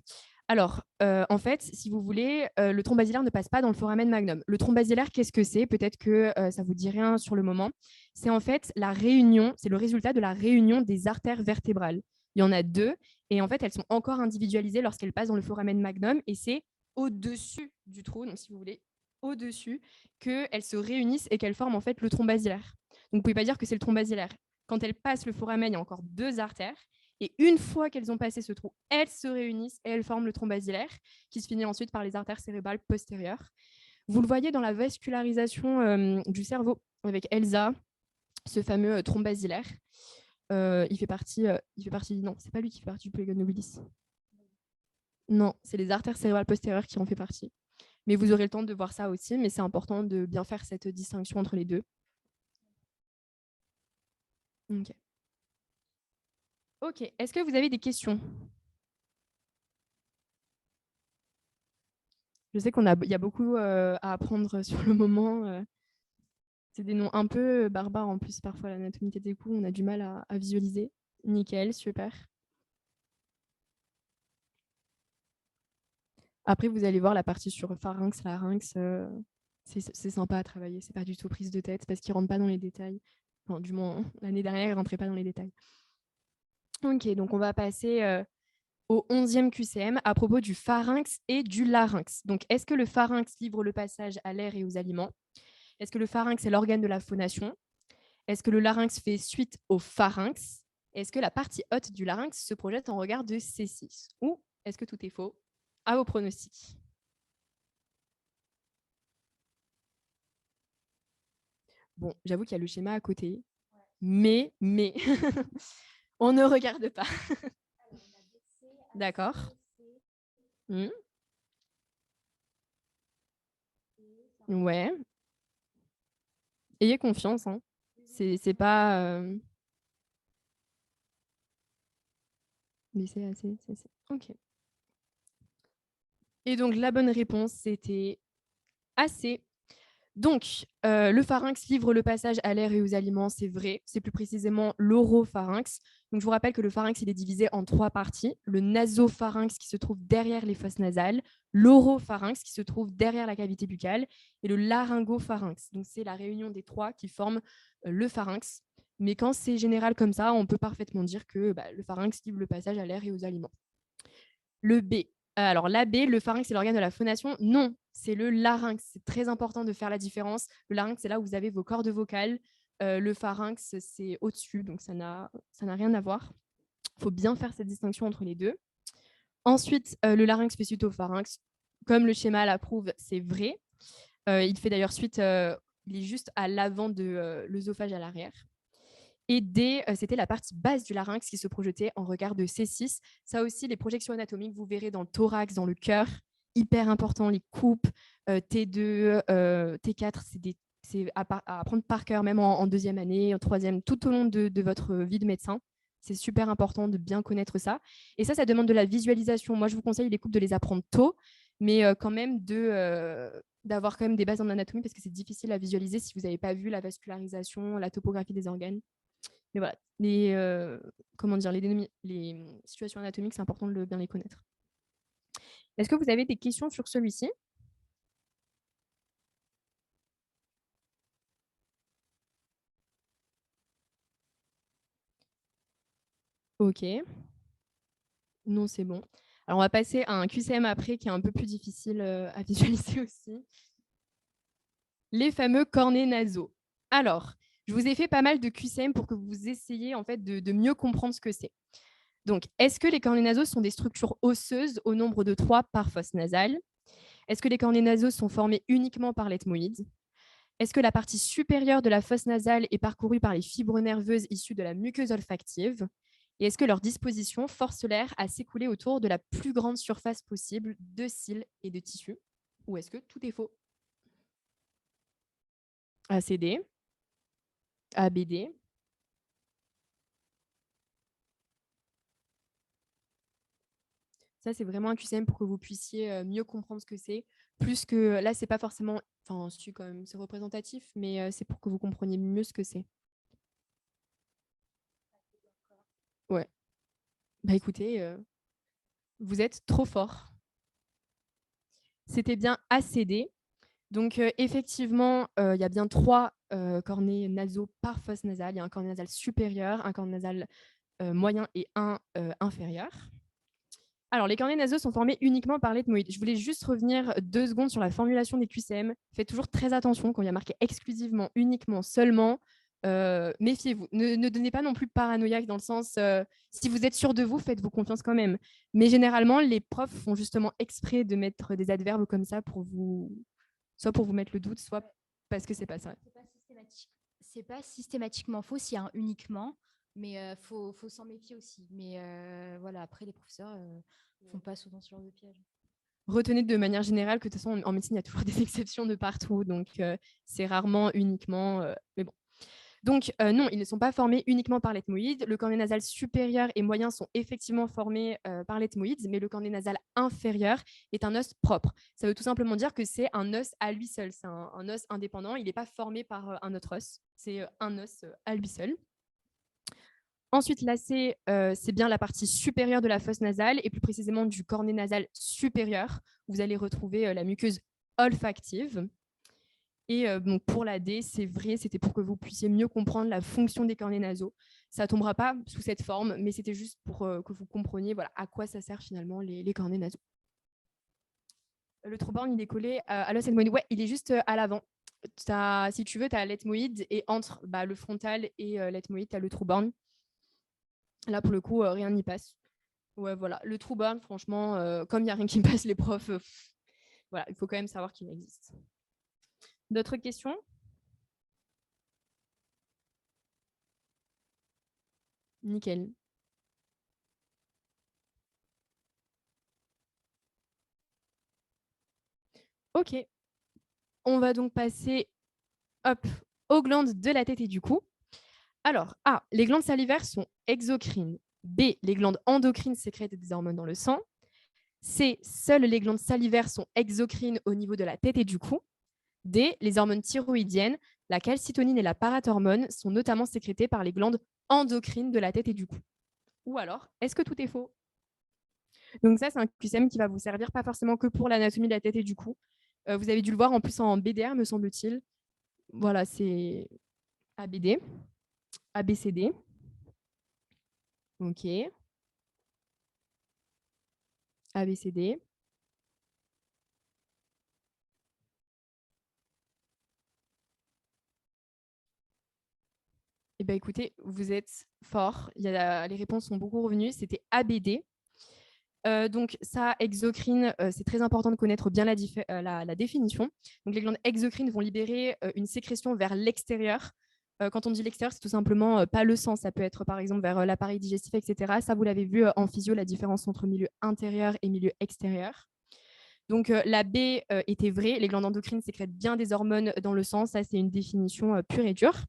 Alors, en fait, si vous voulez, le tronc basilaire ne passe pas dans le foramen magnum. Le tronc basilaire, qu'est-ce que c'est? Peut-être que ça ne vous dit rien sur le moment. C'est en fait la réunion, c'est le résultat de la réunion des artères vertébrales. Il y en a deux, et en fait, elles sont encore individualisées lorsqu'elles passent dans le foramen magnum, et c'est au-dessus du trou, donc si vous voulez, au-dessus, qu'elles se réunissent et qu'elles forment en fait le tronc basilaire. Donc, vous ne pouvez pas dire que c'est le tronc basilaire. Quand elles passent le foramen, il y a encore deux artères. Et une fois qu'elles ont passé ce trou, elles se réunissent et elles forment le tronc basilaire, qui se finit ensuite par les artères cérébrales postérieures. Vous le voyez dans la vascularisation du cerveau avec Elsa, ce fameux tronc basilaire. Il fait partie. Non, c'est pas lui qui fait partie du polygone nobilis. Non, c'est les artères cérébrales postérieures qui en fait partie. Mais vous aurez le temps de voir ça aussi, mais c'est important de bien faire cette distinction entre les deux. Ok. Ok. Est-ce que vous avez des questions? Je sais qu'il y a beaucoup à apprendre sur le moment. C'est des noms un peu barbares en plus, parfois l'anatomie tête et cou, on a du mal à visualiser. Nickel, super. Après, vous allez voir la partie sur pharynx, larynx, c'est sympa à travailler, c'est pas du tout prise de tête parce qu'ils ne rentrent pas dans les détails. Enfin, du moins, l'année dernière, ils ne rentraient pas dans les détails. Ok, donc on va passer au 11e QCM à propos du pharynx et du larynx. Donc, est-ce que le pharynx livre le passage à l'air et aux aliments? Est-ce que le pharynx est l'organe de la phonation? Est-ce que le larynx fait suite au pharynx? Est-ce que la partie haute du larynx se projette en regard de C6? Ou est-ce que tout est faux? À vos pronostics. Bon, j'avoue qu'il y a le schéma à côté, mais, on ne regarde pas. D'accord. Ouais. Ayez confiance. Hein. C'est pas. Mais c'est assez. Ok. Et donc, la bonne réponse, c'était assez. Donc, le pharynx livre le passage à l'air et aux aliments, c'est vrai. C'est plus précisément l'oropharynx. Donc, je vous rappelle que le pharynx, il est divisé en trois parties. Le nasopharynx qui se trouve derrière les fosses nasales, l'oropharynx qui se trouve derrière la cavité buccale et le laryngopharynx. Donc, c'est la réunion des trois qui forment le pharynx. Mais quand c'est général comme ça, on peut parfaitement dire que le pharynx livre le passage à l'air et aux aliments. Le B. Alors, l'AB, le pharynx, c'est l'organe de la phonation. Non, c'est le larynx. C'est très important de faire la différence. Le larynx, c'est là où vous avez vos cordes vocales. Le pharynx, c'est au-dessus, donc ça n'a rien à voir. Il faut bien faire cette distinction entre les deux. Ensuite, le larynx fait suite au pharynx. Comme le schéma l'approuve, c'est vrai. Il fait d'ailleurs suite, il est juste à l'avant de l'œsophage à l'arrière. Et D, c'était la partie basse du larynx qui se projetait en regard de C6. Ça aussi, les projections anatomiques, vous verrez dans le thorax, dans le cœur, hyper important, les coupes, T2, T4, c'est à apprendre par cœur, même en deuxième année, en troisième, tout au long de votre vie de médecin. C'est super important de bien connaître ça. Et ça demande de la visualisation. Moi, je vous conseille les coupes de les apprendre tôt, mais quand même d'avoir quand même des bases en anatomie parce que c'est difficile à visualiser si vous n'avez pas vu la vascularisation, la topographie des organes. Mais voilà, les situations anatomiques, c'est important de bien les connaître. Est-ce que vous avez des questions sur celui-ci? Ok. Non, c'est bon. Alors, on va passer à un QCM après qui est un peu plus difficile à visualiser aussi. Les fameux cornets nasaux. Alors, je vous ai fait pas mal de QCM pour que vous essayiez en fait de mieux comprendre ce que c'est. Donc, est-ce que les cornets nasaux sont des structures osseuses au nombre de 3 par fosse nasale? Est-ce que les cornets nasaux sont formés uniquement par l'ethmoïde? Est-ce que la partie supérieure de la fosse nasale est parcourue par les fibres nerveuses issues de la muqueuse olfactive? Et est-ce que leur disposition force l'air à s'écouler autour de la plus grande surface possible de cils et de tissus? Ou est-ce que tout est faux? ACD, ABD, Ça, c'est vraiment un QCM pour que vous puissiez mieux comprendre ce que c'est. Plus que là, c'est pas forcément, enfin, si quand même, c'est représentatif, mais c'est pour que vous compreniez mieux ce que c'est. Ouais. Bah écoutez, vous êtes trop fort. C'était bien ACD. Donc, effectivement, il y a bien 3 cornets nasaux par fosse nasale. Il y a un cornet nasal supérieur, un cornet nasal moyen et un inférieur. Alors, les cornets nasaux sont formés uniquement par l'ethmoïde. Je voulais juste revenir 2 secondes sur la formulation des QCM. Faites toujours très attention quand il y a marqué exclusivement, uniquement, seulement. Méfiez-vous. Ne donnez pas non plus paranoïaque dans le sens, si vous êtes sûr de vous, faites-vous confiance quand même. Mais généralement, les profs font justement exprès de mettre des adverbes comme ça pour vous, soit pour vous mettre le doute, soit parce que c'est pas ça. C'est pas systématiquement faux s'il y a un uniquement, mais il faut s'en méfier aussi. Mais voilà, après, les professeurs font pas souvent ce genre de piège. Retenez de manière générale que de toute façon, en médecine, il y a toujours des exceptions de partout. Donc, c'est rarement uniquement. Mais bon. Donc, non, ils ne sont pas formés uniquement par l'ethmoïde. Le cornet nasal supérieur et moyen sont effectivement formés par l'ethmoïde, mais le cornet nasal inférieur est un os propre. Ça veut tout simplement dire que c'est un os à lui seul. C'est un os indépendant. Il n'est pas formé par un autre os. C'est un os à lui seul. Ensuite, l'AC, c'est bien la partie supérieure de la fosse nasale et plus précisément du cornet nasal supérieur. Vous allez retrouver la muqueuse olfactive. Et donc pour la D, c'est vrai, c'était pour que vous puissiez mieux comprendre la fonction des cornets nasaux. Ça ne tombera pas sous cette forme, mais c'était juste pour que vous compreniez voilà, à quoi ça sert finalement les cornets nasaux. Le troborne, il est collé à l'os ethmoïde. Ouais, il est juste à l'avant. Si tu veux, tu as l'ethmoïde et entre le frontal et l'ethmoïde, tu as le troborne. Là, pour le coup, rien n'y passe. Ouais, voilà. Le troborne, franchement, comme il n'y a rien qui passe, les profs, voilà, il faut quand même savoir qu'il existe. D'autres questions? Nickel. Ok. On va donc passer aux glandes de la tête et du cou. Alors, A, les glandes salivaires sont exocrines. B, les glandes endocrines sécrètent des hormones dans le sang. C, seules les glandes salivaires sont exocrines au niveau de la tête et du cou. D, les hormones thyroïdiennes, la calcitonine et la parathormone sont notamment sécrétées par les glandes endocrines de la tête et du cou. Ou alors, est-ce que tout est faux? Donc ça, c'est un QCM qui va vous servir pas forcément que pour l'anatomie de la tête et du cou. Vous avez dû le voir en plus en BDR, me semble-t-il. Voilà, c'est ABD, ABCD. Ok. ABCD. Eh bien, écoutez, vous êtes fort. Les réponses sont beaucoup revenues. C'était ABD. Donc, ça, exocrine, c'est très important de connaître bien la définition. Donc, les glandes exocrines vont libérer une sécrétion vers l'extérieur. Quand on dit l'extérieur, c'est tout simplement pas le sang. Ça peut être, par exemple, vers l'appareil digestif, etc. Ça, vous l'avez vu en physio, la différence entre milieu intérieur et milieu extérieur. Donc, la B était vraie. Les glandes endocrines sécrètent bien des hormones dans le sang. Ça, c'est une définition pure et dure.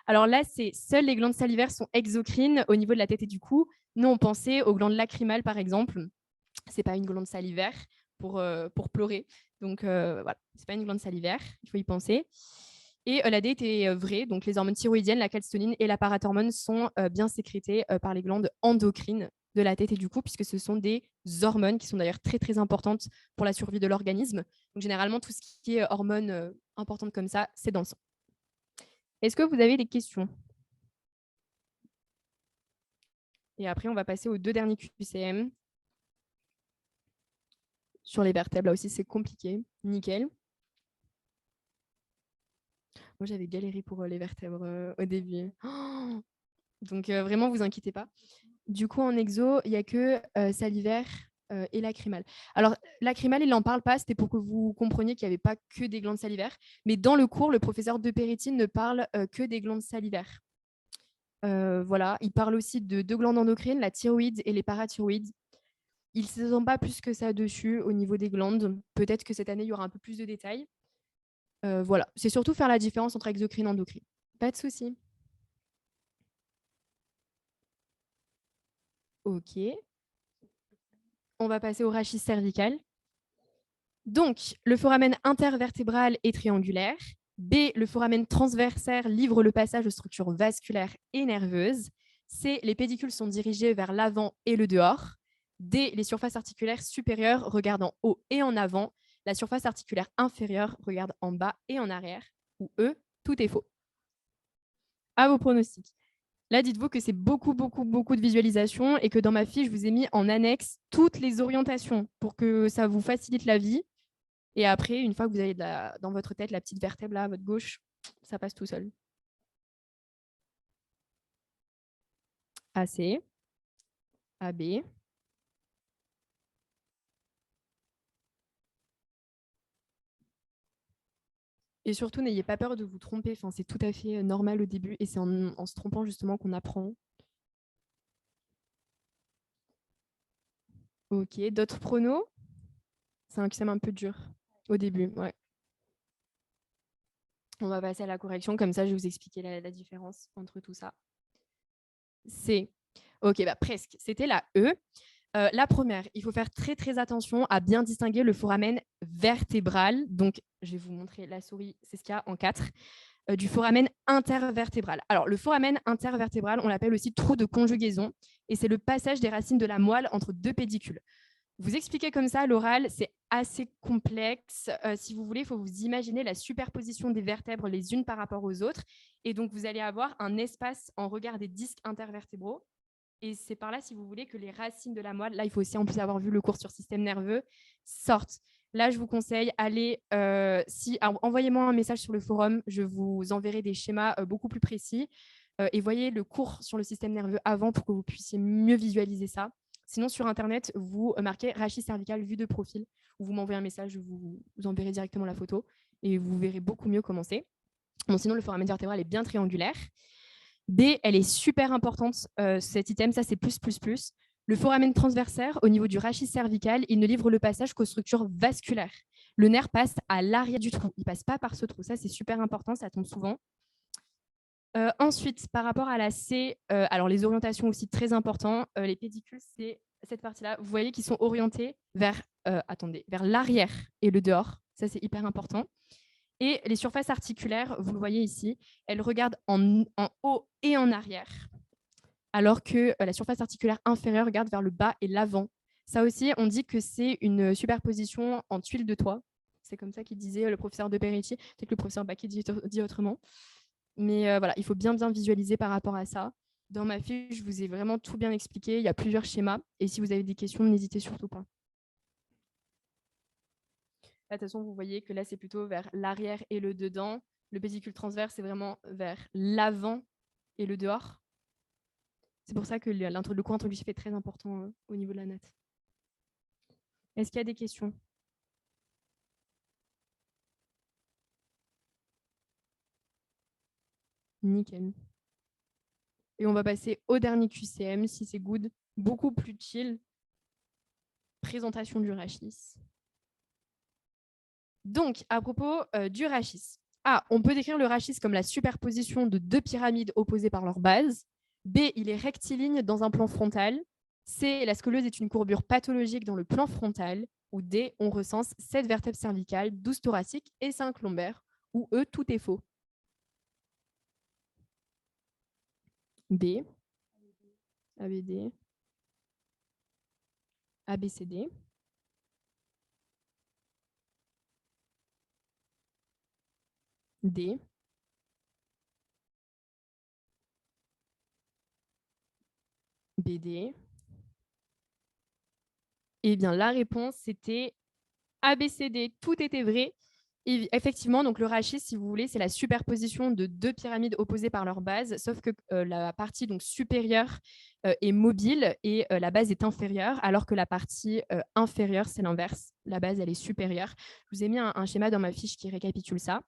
Alors là, c'est seules les glandes salivaires sont exocrines au niveau de la tête et du cou. Nous, on pensait aux glandes lacrymales, par exemple. C'est pas une glande salivaire pour pleurer. Donc voilà, c'est pas une glande salivaire, il faut y penser. Et la D était vraie, donc les hormones thyroïdiennes, la calcitonine et la parathormone sont bien sécrétées par les glandes endocrines de la tête et du cou, puisque ce sont des hormones qui sont d'ailleurs très très importantes pour la survie de l'organisme. Donc généralement, tout ce qui est hormones importantes comme ça, c'est dans le sang. Est-ce que vous avez des questions? Et après, on va passer aux 2 derniers QCM. Sur les vertèbres, là aussi, c'est compliqué. Nickel. Moi, j'avais galéré pour les vertèbres au début. Oh, donc, vraiment, vous inquiétez pas. Du coup, en exo, il n'y a que salivaire et lacrymale. Alors, lacrymale, il n'en parle pas. C'était pour que vous compreniez qu'il n'y avait pas que des glandes salivaires. Mais dans le cours, le professeur de Péritine ne parle que des glandes salivaires. Voilà. Il parle aussi de 2 glandes endocrines, la thyroïde et les parathyroïdes. Il ne se sent pas plus que ça dessus au niveau des glandes. Peut-être que cette année, il y aura un peu plus de détails. Voilà, c'est surtout faire la différence entre exocrine et endocrine. Pas de souci. Ok. on va passer au rachis cervical. Donc, le foramen intervertébral est triangulaire. B, le foramen transversaire livre le passage aux structures vasculaires et nerveuses. C, les pédicules sont dirigées vers l'avant et le dehors. D, les surfaces articulaires supérieures regardent en haut et en avant. La surface articulaire inférieure regarde en bas et en arrière. Ou E, tout est faux. À vos pronostics. Là, dites-vous que c'est beaucoup de visualisation et que dans ma fiche, je vous ai mis en annexe toutes les orientations pour que ça vous facilite la vie. Et après, une fois que vous avez dans votre tête la petite vertèbre là à votre gauche, ça passe tout seul. AC, AB. Et surtout, n'ayez pas peur de vous tromper. Enfin, c'est tout à fait normal au début et c'est en se trompant justement qu'on apprend. Ok, d'autres pronos? C'est un QCM un peu dur au début, ouais. On va passer à la correction, comme ça je vais vous expliquer la différence entre tout ça. C. Ok, bah presque. C'était la E. La première, il faut faire très attention à bien distinguer le foramen vertébral. Donc, je vais vous montrer la souris, c'est ce qu'il y a en 4, du foramen intervertébral. Alors, le foramen intervertébral, on l'appelle aussi trou de conjugaison, et c'est le passage des racines de la moelle entre deux pédicules. Vous expliquer comme ça à l'oral, c'est assez complexe. Si vous voulez, il faut vous imaginer la superposition des vertèbres les unes par rapport aux autres. Et donc, vous allez avoir un espace en regard des disques intervertébraux. Et c'est par là, si vous voulez, que les racines de la moelle, là, il faut aussi en plus avoir vu le cours sur système nerveux, sortent. Là, je vous conseille, envoyez-moi un message sur le forum, je vous enverrai des schémas beaucoup plus précis. Et voyez le cours sur le système nerveux avant pour que vous puissiez mieux visualiser ça. Sinon, sur Internet, vous marquez rachis cervical vue de profil, ou vous m'envoyez un message, je vous enverrai directement la photo et vous verrez beaucoup mieux comment c'est. Bon, sinon, le foramen vertébral est bien triangulaire. B, elle est super importante, cet item, ça c'est plus. Le foramen transversaire, au niveau du rachis cervical, il ne livre le passage qu'aux structures vasculaires. Le nerf passe à l'arrière du trou, il ne passe pas par ce trou. Ça, c'est super important, ça tombe souvent. Ensuite, par rapport à la C, alors les orientations aussi très importantes. Les pédicules, c'est cette partie-là. Vous voyez qu'ils sont orientés vers l'arrière et le dehors. Ça, c'est hyper important. Et les surfaces articulaires, vous le voyez ici, elles regardent en haut et en arrière, alors que la surface articulaire inférieure regarde vers le bas et l'avant. Ça aussi, on dit que c'est une superposition en tuile de toit. C'est comme ça qu'il disait le professeur de Peretti. Peut-être que le professeur Baquet dit autrement. Mais voilà, il faut bien visualiser par rapport à ça. Dans ma fiche, je vous ai vraiment tout bien expliqué. Il y a plusieurs schémas. Et si vous avez des questions, n'hésitez surtout pas. Là, de toute façon, vous voyez que là, c'est plutôt vers l'arrière et le dedans. Le pédicule transverse, c'est vraiment vers l'avant et le dehors. C'est pour ça que le cours introductif est très important au niveau de la note. Est-ce qu'il y a des questions? Nickel. Et on va passer au dernier QCM, si c'est good. Beaucoup plus chill. Présentation du rachis. Donc, à propos du rachis. On peut décrire le rachis comme la superposition de deux pyramides opposées par leur base. B, il est rectiligne dans un plan frontal. C, la scoliose est une courbure pathologique dans le plan frontal. Ou D, on recense 7 vertèbres cervicales, 12 thoraciques et 5 lombaires. Ou E, tout est faux. B, ABD, ABCD. D. BD. Eh bien, la réponse, c'était ABCD. Tout était vrai. Et effectivement, donc le rachis, si vous voulez, c'est la superposition de deux pyramides opposées par leur base, sauf que la partie donc, supérieure est mobile et la base est inférieure, alors que la partie inférieure, c'est l'inverse. La base, elle est supérieure. Je vous ai mis un schéma dans ma fiche qui récapitule ça.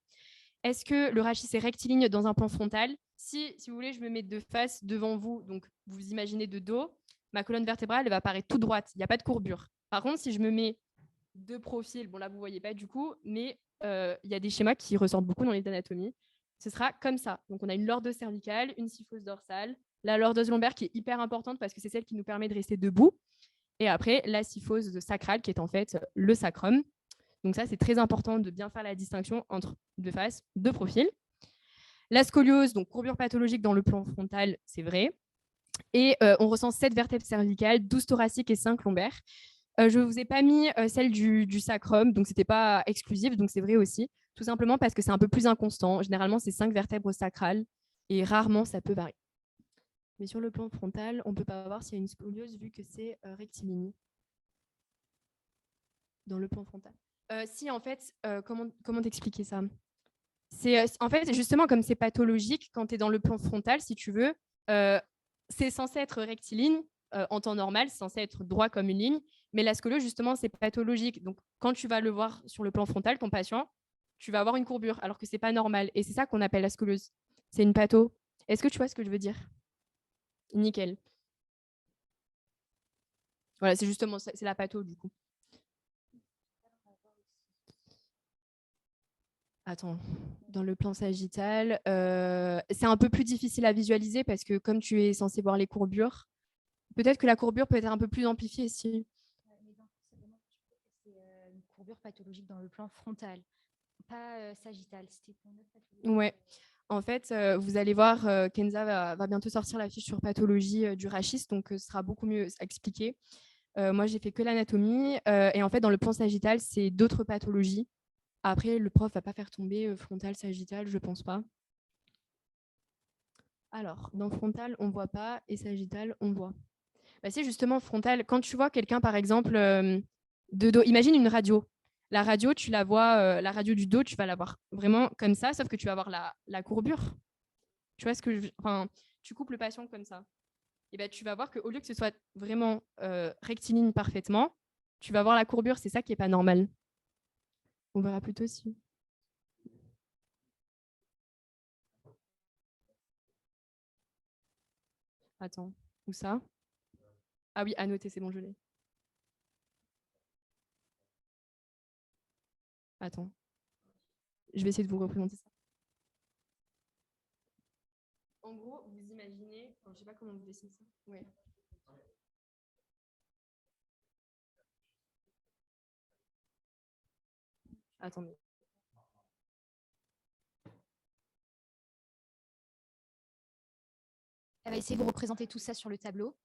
Est-ce que le rachis est rectiligne dans un plan frontal? Si vous voulez, je me mets de face devant vous, donc vous imaginez de dos, ma colonne vertébrale elle va apparaître toute droite, il n'y a pas de courbure. Par contre, si je me mets de profil, bon là vous ne voyez pas du coup, mais il y a des schémas qui ressortent beaucoup dans les anatomies. Ce sera comme ça. Donc on a une lordose cervicale, une syphose dorsale, la lordose lombaire qui est hyper importante parce que c'est celle qui nous permet de rester debout. Et après, la syphose sacrale, qui est en fait le sacrum. Donc ça, c'est très important de bien faire la distinction entre deux faces, deux profils. La scoliose, donc courbure pathologique dans le plan frontal, c'est vrai. Et on ressent 7 vertèbres cervicales, 12 thoraciques et 5 lombaires. Je ne vous ai pas mis celle du sacrum, donc ce n'était pas exclusif, donc c'est vrai aussi, tout simplement parce que c'est un peu plus inconstant. Généralement, c'est 5 vertèbres sacrales et rarement, ça peut varier. Mais sur le plan frontal, on ne peut pas voir s'il y a une scoliose vu que c'est rectiligne dans le plan frontal. Si, en fait, comment t'expliquer ça? En fait, justement, comme c'est pathologique, quand tu es dans le plan frontal, si tu veux, c'est censé être rectiligne en temps normal, c'est censé être droit comme une ligne, mais la scoliose, justement, c'est pathologique. Donc, quand tu vas le voir sur le plan frontal, ton patient, tu vas avoir une courbure, alors que c'est pas normal. Et c'est ça qu'on appelle la scoliose. C'est une patho. Est-ce que tu vois ce que je veux dire? Nickel. Voilà, c'est justement ça, c'est la patho, du coup. Attends, dans le plan sagittal, c'est un peu plus difficile à visualiser parce que comme tu es censé voir les courbures, peut-être que la courbure peut être un peu plus amplifiée ici. C'est une courbure pathologique dans le plan frontal, pas sagittal. Ouais. En fait, vous allez voir, Kenza va bientôt sortir la fiche sur pathologie du rachis, donc ce sera beaucoup mieux expliqué. Moi, j'ai fait que l'anatomie. Et en fait, dans le plan sagittal, c'est d'autres pathologies. Après, le prof va pas faire tomber frontal, sagittal, je pense pas. Alors, dans frontal, on voit pas, et sagittal, on voit. Bah, c'est justement frontal. Quand tu vois quelqu'un, par exemple, de dos, imagine une radio. La radio, tu la vois, la radio du dos, tu vas la voir vraiment comme ça, sauf que tu vas avoir la courbure. Tu vois ce que enfin, tu coupes le patient comme ça. Et ben, tu vas voir qu'au lieu que ce soit vraiment rectiligne parfaitement, tu vas voir la courbure. C'est ça qui n'est pas normal. On verra plutôt si. Attends, où ça? Ah oui, à noter, c'est bon, je l'ai. Attends. Je vais essayer de vous représenter ça. En gros, vous imaginez. Enfin, je ne sais pas comment vous dessinez ça. Ouais. Attendez. Elle va essayer de vous représenter tout ça sur le tableau.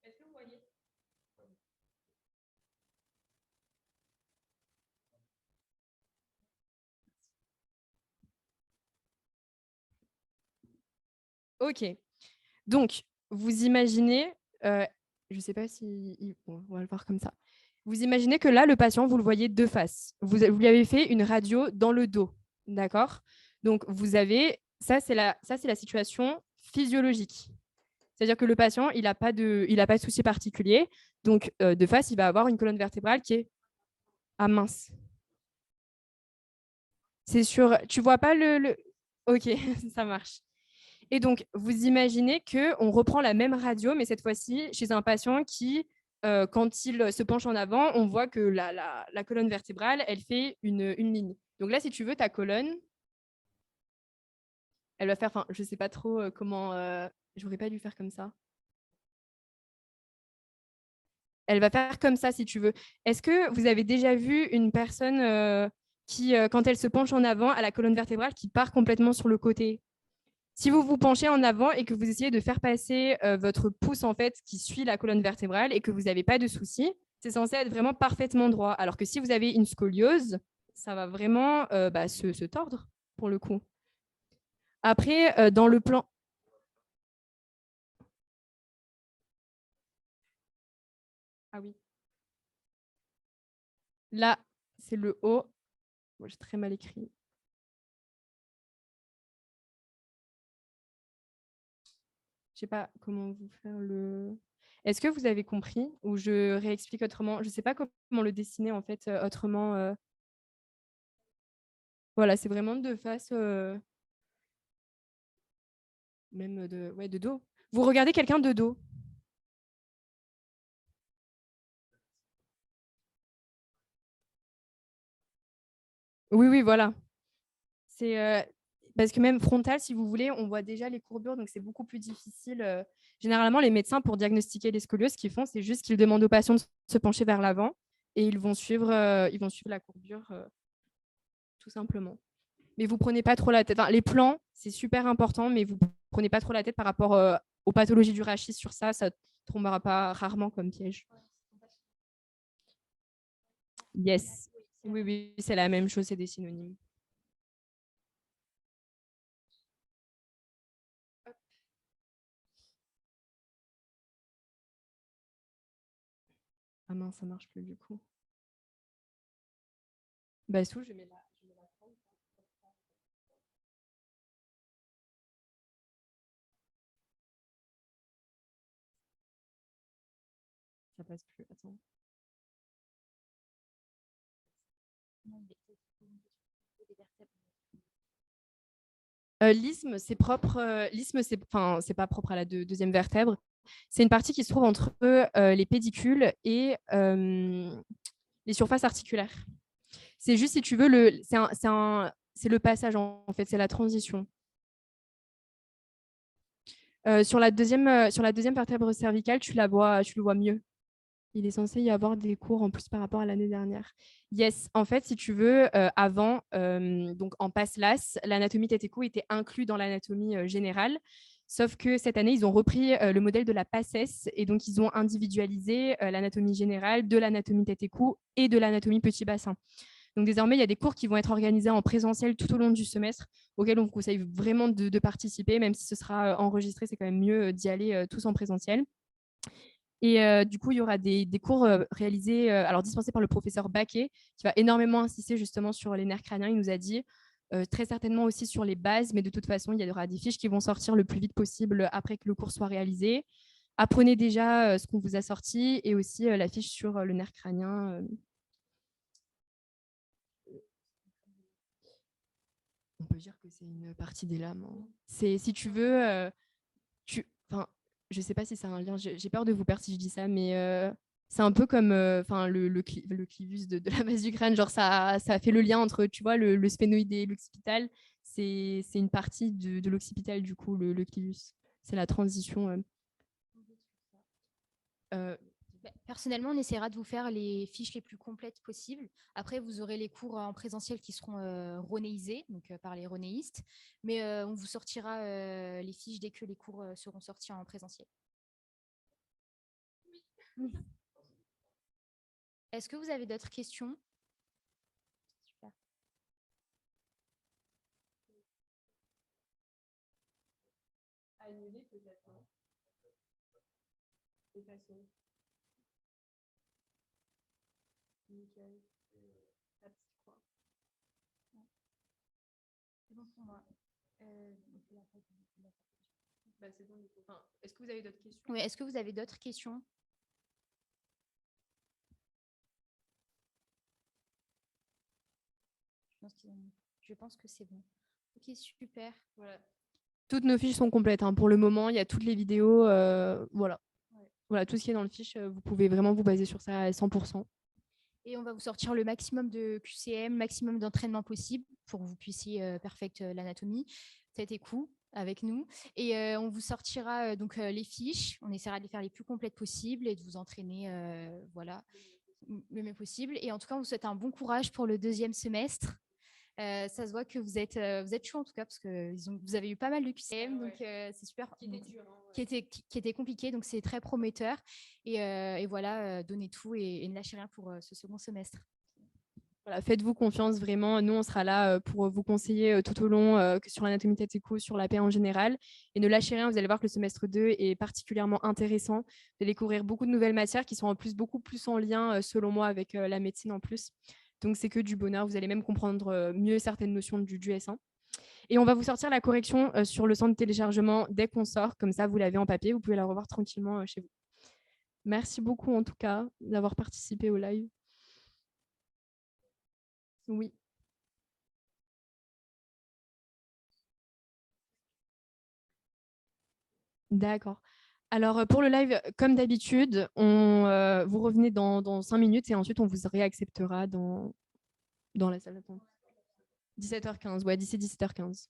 Est-ce que vous voyez? Ok. Donc, vous imaginez, je ne sais pas si... Bon, on va le voir comme ça. Vous imaginez que là, le patient, vous le voyez de face. Vous lui avez fait une radio dans le dos. D'accord? Donc, vous avez... ça, c'est la situation physiologique. C'est-à-dire que le patient, il n'a pas de souci particulier. Donc, de face, il va avoir une colonne vertébrale qui est... Ah mince. C'est sûr. Tu vois pas le... Ok, ça marche. Et donc, vous imaginez qu'on reprend la même radio, mais cette fois-ci chez un patient qui, quand il se penche en avant, on voit que la colonne vertébrale, elle fait une ligne. Donc là, si tu veux, ta colonne, elle va faire, enfin, je ne sais pas trop comment, j'aurais pas dû faire comme ça. Elle va faire comme ça, si tu veux. Est-ce que vous avez déjà vu une personne qui, quand elle se penche en avant, a la colonne vertébrale qui part complètement sur le côté? Si vous vous penchez en avant et que vous essayez de faire passer votre pouce en fait qui suit la colonne vertébrale et que vous n'avez pas de souci, c'est censé être vraiment parfaitement droit. Alors que si vous avez une scoliose, ça va vraiment se tordre pour le coup. Après, dans le plan... Ah oui. Là, c'est le haut. Moi, j'ai très mal écrit. Je sais pas comment vous faire le... Est-ce que vous avez compris ou je réexplique autrement? Je ne sais pas comment le dessiner en fait autrement. Voilà, c'est vraiment de face, même de dos. Vous regardez quelqu'un de dos. Oui, oui, voilà. C'est parce que même frontal, si vous voulez, on voit déjà les courbures, donc c'est beaucoup plus difficile. Généralement, les médecins, pour diagnostiquer les scolioses, ce qu'ils font, c'est juste qu'ils demandent aux patients de se pencher vers l'avant et ils vont suivre la courbure tout simplement. Mais vous prenez pas trop la tête. Enfin, les plans, c'est super important, mais vous prenez pas trop la tête par rapport aux pathologies du rachis sur ça. Ça tombera pas rarement comme piège. Yes. Oui, oui, c'est la même chose, c'est des synonymes. Ah mince, ça marche plus du coup. Bah, sous, je mets là. Ça passe plus. Attends. L'isthme, c'est propre. L'isthme, c'est pas propre à la deuxième vertèbre. C'est une partie qui se trouve entre les pédicules et les surfaces articulaires. C'est juste, si tu veux, c'est le passage, en fait, c'est la transition. Sur la deuxième vertèbre cervicale, tu le vois mieux. Il est censé y avoir des cours en plus par rapport à l'année dernière. Yes, en fait, si tu veux, avant, donc en PASLAS, l'anatomie tête-écou était inclus dans l'anatomie générale. Sauf que cette année, ils ont repris le modèle de la PACES et donc ils ont individualisé l'anatomie générale, de l'anatomie tête-écou et de l'anatomie petit bassin. Donc désormais, il y a des cours qui vont être organisés en présentiel tout au long du semestre, auxquels on vous conseille vraiment de participer, même si ce sera enregistré, c'est quand même mieux d'y aller tous en présentiel. Et du coup, il y aura des cours réalisés, alors dispensés par le professeur Baquet, qui va énormément insister justement sur les nerfs crâniens. Il nous a dit très certainement aussi sur les bases, mais de toute façon, il y aura des fiches qui vont sortir le plus vite possible après que le cours soit réalisé. Apprenez déjà ce qu'on vous a sorti et aussi la fiche sur le nerf crânien. On peut dire que c'est une partie des lames. Hein. C'est, si tu veux, enfin, je sais pas si c'est un lien, j'ai peur de vous perdre si je dis ça, mais c'est un peu comme le clivus de la base du crâne, genre ça fait le lien entre, tu vois, le sphénoïde et l'occipital. C'est une partie de l'occipital, du coup, le clivus. C'est la transition. Euh, Personnellement, on essaiera de vous faire les fiches les plus complètes possibles. Après, vous aurez les cours en présentiel qui seront ronéisés, donc par les ronéistes. Mais on vous sortira les fiches dès que les cours seront sortis en présentiel. Est-ce que vous avez d'autres questions? Super. Annuler peut-être, non. Effacer. Nickel. La petite croix. C'est bon pour moi. Bah, c'est bon, du coup. Enfin, est-ce que vous avez d'autres questions? Oui, est-ce que vous avez d'autres questions? Je pense que c'est bon. Ok, super. Voilà. Toutes nos fiches sont complètes. Hein. Pour le moment, il y a toutes les vidéos. Voilà. Ouais. Voilà, tout ce qui est dans le fiche, vous pouvez vraiment vous baser sur ça à 100%. Et on va vous sortir le maximum de QCM, maximum d'entraînement possible pour que vous puissiez perfect l'anatomie, tête et cou avec nous. Et on vous sortira donc les fiches. On essaiera de les faire les plus complètes possibles et de vous entraîner voilà, le mieux possible. Et en tout cas, on vous souhaite un bon courage pour le deuxième semestre. Ça se voit que vous êtes chaud en tout cas parce que vous avez eu pas mal de QCM, donc c'est super. Qui était dur, hein, ouais. Qui était compliqué, donc c'est très prometteur. Et voilà, donnez tout et ne lâchez rien pour ce second semestre. Voilà, faites-vous confiance vraiment. Nous, on sera là pour vous conseiller tout au long que sur l'anatomie tête et cou, sur la paix en général. Et ne lâchez rien, vous allez voir que le semestre 2 est particulièrement intéressant. Vous allez découvrir beaucoup de nouvelles matières qui sont en plus beaucoup plus en lien, selon moi, avec la médecine en plus. Donc, c'est que du bonheur. Vous allez même comprendre mieux certaines notions du S1. Et on va vous sortir la correction sur le centre de téléchargement dès qu'on sort. Comme ça, vous l'avez en papier. Vous pouvez la revoir tranquillement chez vous. Merci beaucoup, en tout cas, d'avoir participé au live. Oui. D'accord. Alors, pour le live, comme d'habitude, vous revenez dans 5 minutes et ensuite, on vous réacceptera dans la salle d'attente. 17h15, ouais, d'ici 17h15.